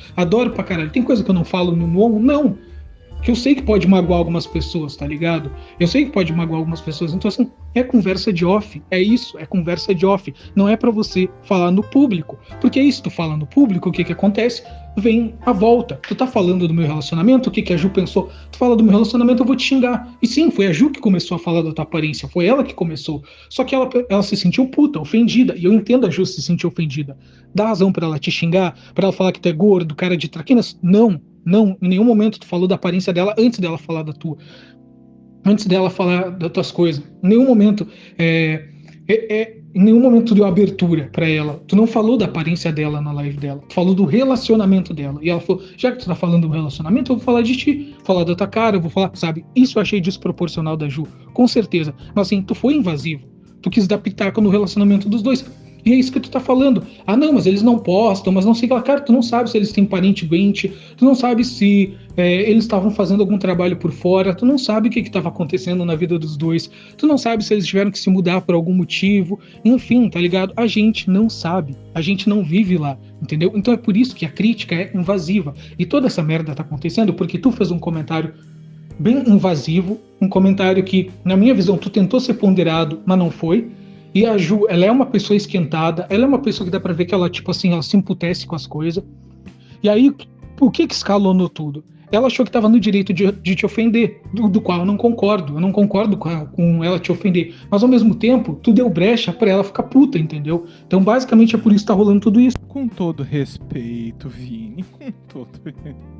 K: Tem coisa que eu não falo no on? Não. Que eu sei que pode magoar algumas pessoas, tá ligado? Eu sei que pode magoar algumas pessoas. Então, assim, é conversa de off. É isso, é conversa de off. Não é pra você falar no público. Porque é isso, tu fala no público, o que acontece? Vem a volta. Tu tá falando do meu relacionamento, o que a Ju pensou? Tu fala do meu relacionamento, eu vou te xingar. E sim, foi a Ju que começou a falar da tua aparência. Foi ela que começou. Só que ela se sentiu puta, ofendida. E eu entendo a Ju se sentir ofendida. Dá razão pra ela te xingar? Pra ela falar que tu é gordo, cara de traquinas? Não. Não, em nenhum momento tu falou da aparência dela antes dela falar da tua. Antes dela falar das tuas coisas. Em nenhum momento em nenhum momento tu deu abertura pra ela. Tu não falou da aparência dela na live dela. Tu falou do relacionamento dela. E ela falou, já que tu tá falando do relacionamento, eu vou falar de ti. Falar da tua cara, eu vou falar, sabe? Isso eu achei desproporcional da Ju, com certeza. Mas assim, tu foi invasivo. Tu quis dar pitaco no relacionamento dos dois. E é isso que tu tá falando. Não, mas eles não postam, mas não sei lá. Cara, tu não sabe se eles têm parente doente, tu não sabe se eles estavam fazendo algum trabalho por fora, tu não sabe o que estava acontecendo na vida dos dois, tu não sabe se eles tiveram que se mudar por algum motivo, enfim, tá ligado? A gente não sabe, a gente não vive lá, entendeu? Então é por isso que a crítica é invasiva. E toda essa merda tá acontecendo porque tu fez um comentário bem invasivo, um comentário que, na minha visão, tu tentou ser ponderado, mas não foi. E a Ju, ela é uma pessoa esquentada, ela é uma pessoa que dá pra ver que ela, tipo assim, ela se emputece com as coisas. E aí, o que escalonou tudo? ela achou que estava no direito de te ofender, do qual eu não concordo. Eu não concordo com ela te ofender. Mas ao mesmo tempo, tu deu brecha pra ela ficar puta, entendeu? Então basicamente é por isso que tá rolando tudo isso.
L: Com todo respeito, Vini, com todo respeito.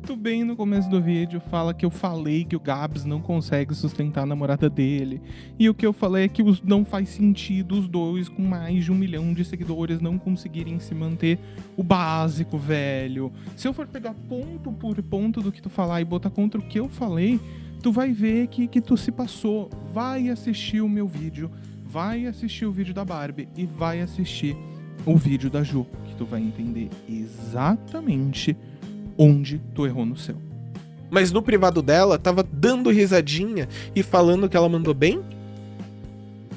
L: Tu bem no começo do vídeo fala que eu falei que o Gabs não consegue sustentar a namorada dele. E o que eu falei é que não faz sentido os dois com mais de 1 milhão de seguidores não conseguirem se manter o básico, velho. Se eu for pegar ponto por ponto do que tu falar e botar contra o que eu falei, tu vai ver que tu se passou. Vai assistir o meu vídeo, vai assistir o vídeo da Barbie e vai assistir o vídeo da Ju, que tu vai entender exatamente onde tu errou no seu.
A: Mas no privado dela, tava dando risadinha e falando que ela mandou bem?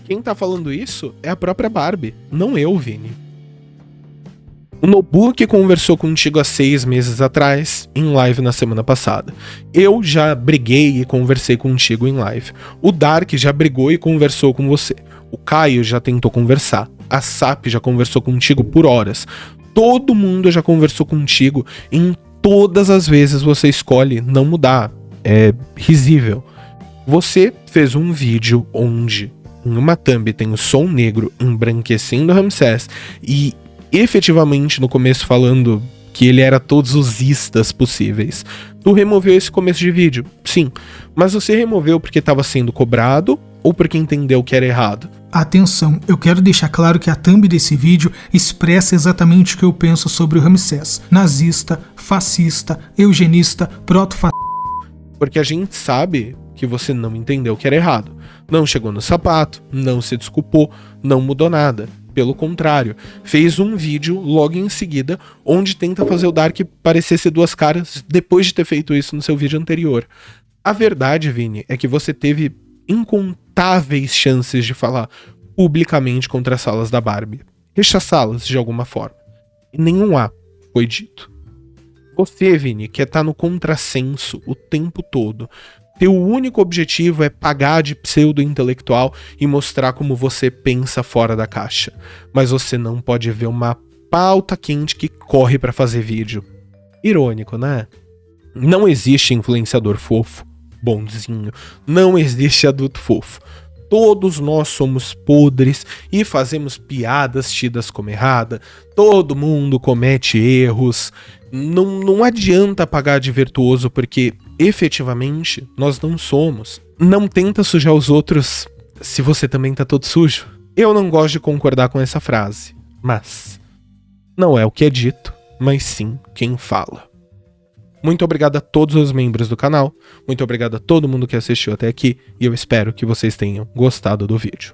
A: Quem tá falando isso é a própria Barbie, não eu, Vini. O Nobuki conversou contigo há 6 meses atrás, em live na semana passada. Eu já briguei e conversei contigo em live. O Dark já brigou e conversou com você. O Caio já tentou conversar. A Sap já conversou contigo por horas. Todo mundo já conversou contigo em todas as vezes você escolhe não mudar. É risível. Você fez um vídeo onde em uma thumb tem o som negro embranquecendo Ramsés e efetivamente no começo falando que ele era todos os istas possíveis. Tu removeu esse começo de vídeo, sim. Mas você removeu porque estava sendo cobrado ou porque entendeu que era errado?
K: Atenção, eu quero deixar claro que a thumb desse vídeo expressa exatamente o que eu penso sobre o Ramsés. Nazista, fascista, eugenista, proto-fascista.
A: Porque a gente sabe que você não entendeu que era errado. Não chegou no sapato, não se desculpou, não mudou nada. Pelo contrário, fez um vídeo logo em seguida onde tenta fazer o Dark parecer ser 2 caras depois de ter feito isso no seu vídeo anterior. A verdade, Vini, é que você teve incontáveis chances de falar publicamente contra as salas da Barbie, rechaçá-las de alguma forma, e nenhum A foi dito. Você, Vini, quer estar no contrassenso o tempo todo. Teu único objetivo é pagar de pseudo-intelectual e mostrar como você pensa fora da caixa. Mas você não pode ver uma pauta quente que corre pra fazer vídeo. Irônico, né? Não existe influenciador fofo, bonzinho. Não existe adulto fofo. Todos nós somos podres e fazemos piadas tidas como errada. Todo mundo comete erros. Não adianta pagar de virtuoso porque efetivamente nós não somos. Não tenta sujar os outros se você também tá todo sujo. Eu não gosto de concordar com essa frase, mas não é o que é dito, mas sim quem fala. Muito obrigado a todos os membros do canal, muito obrigado a todo mundo que assistiu até aqui e eu espero que vocês tenham gostado do vídeo.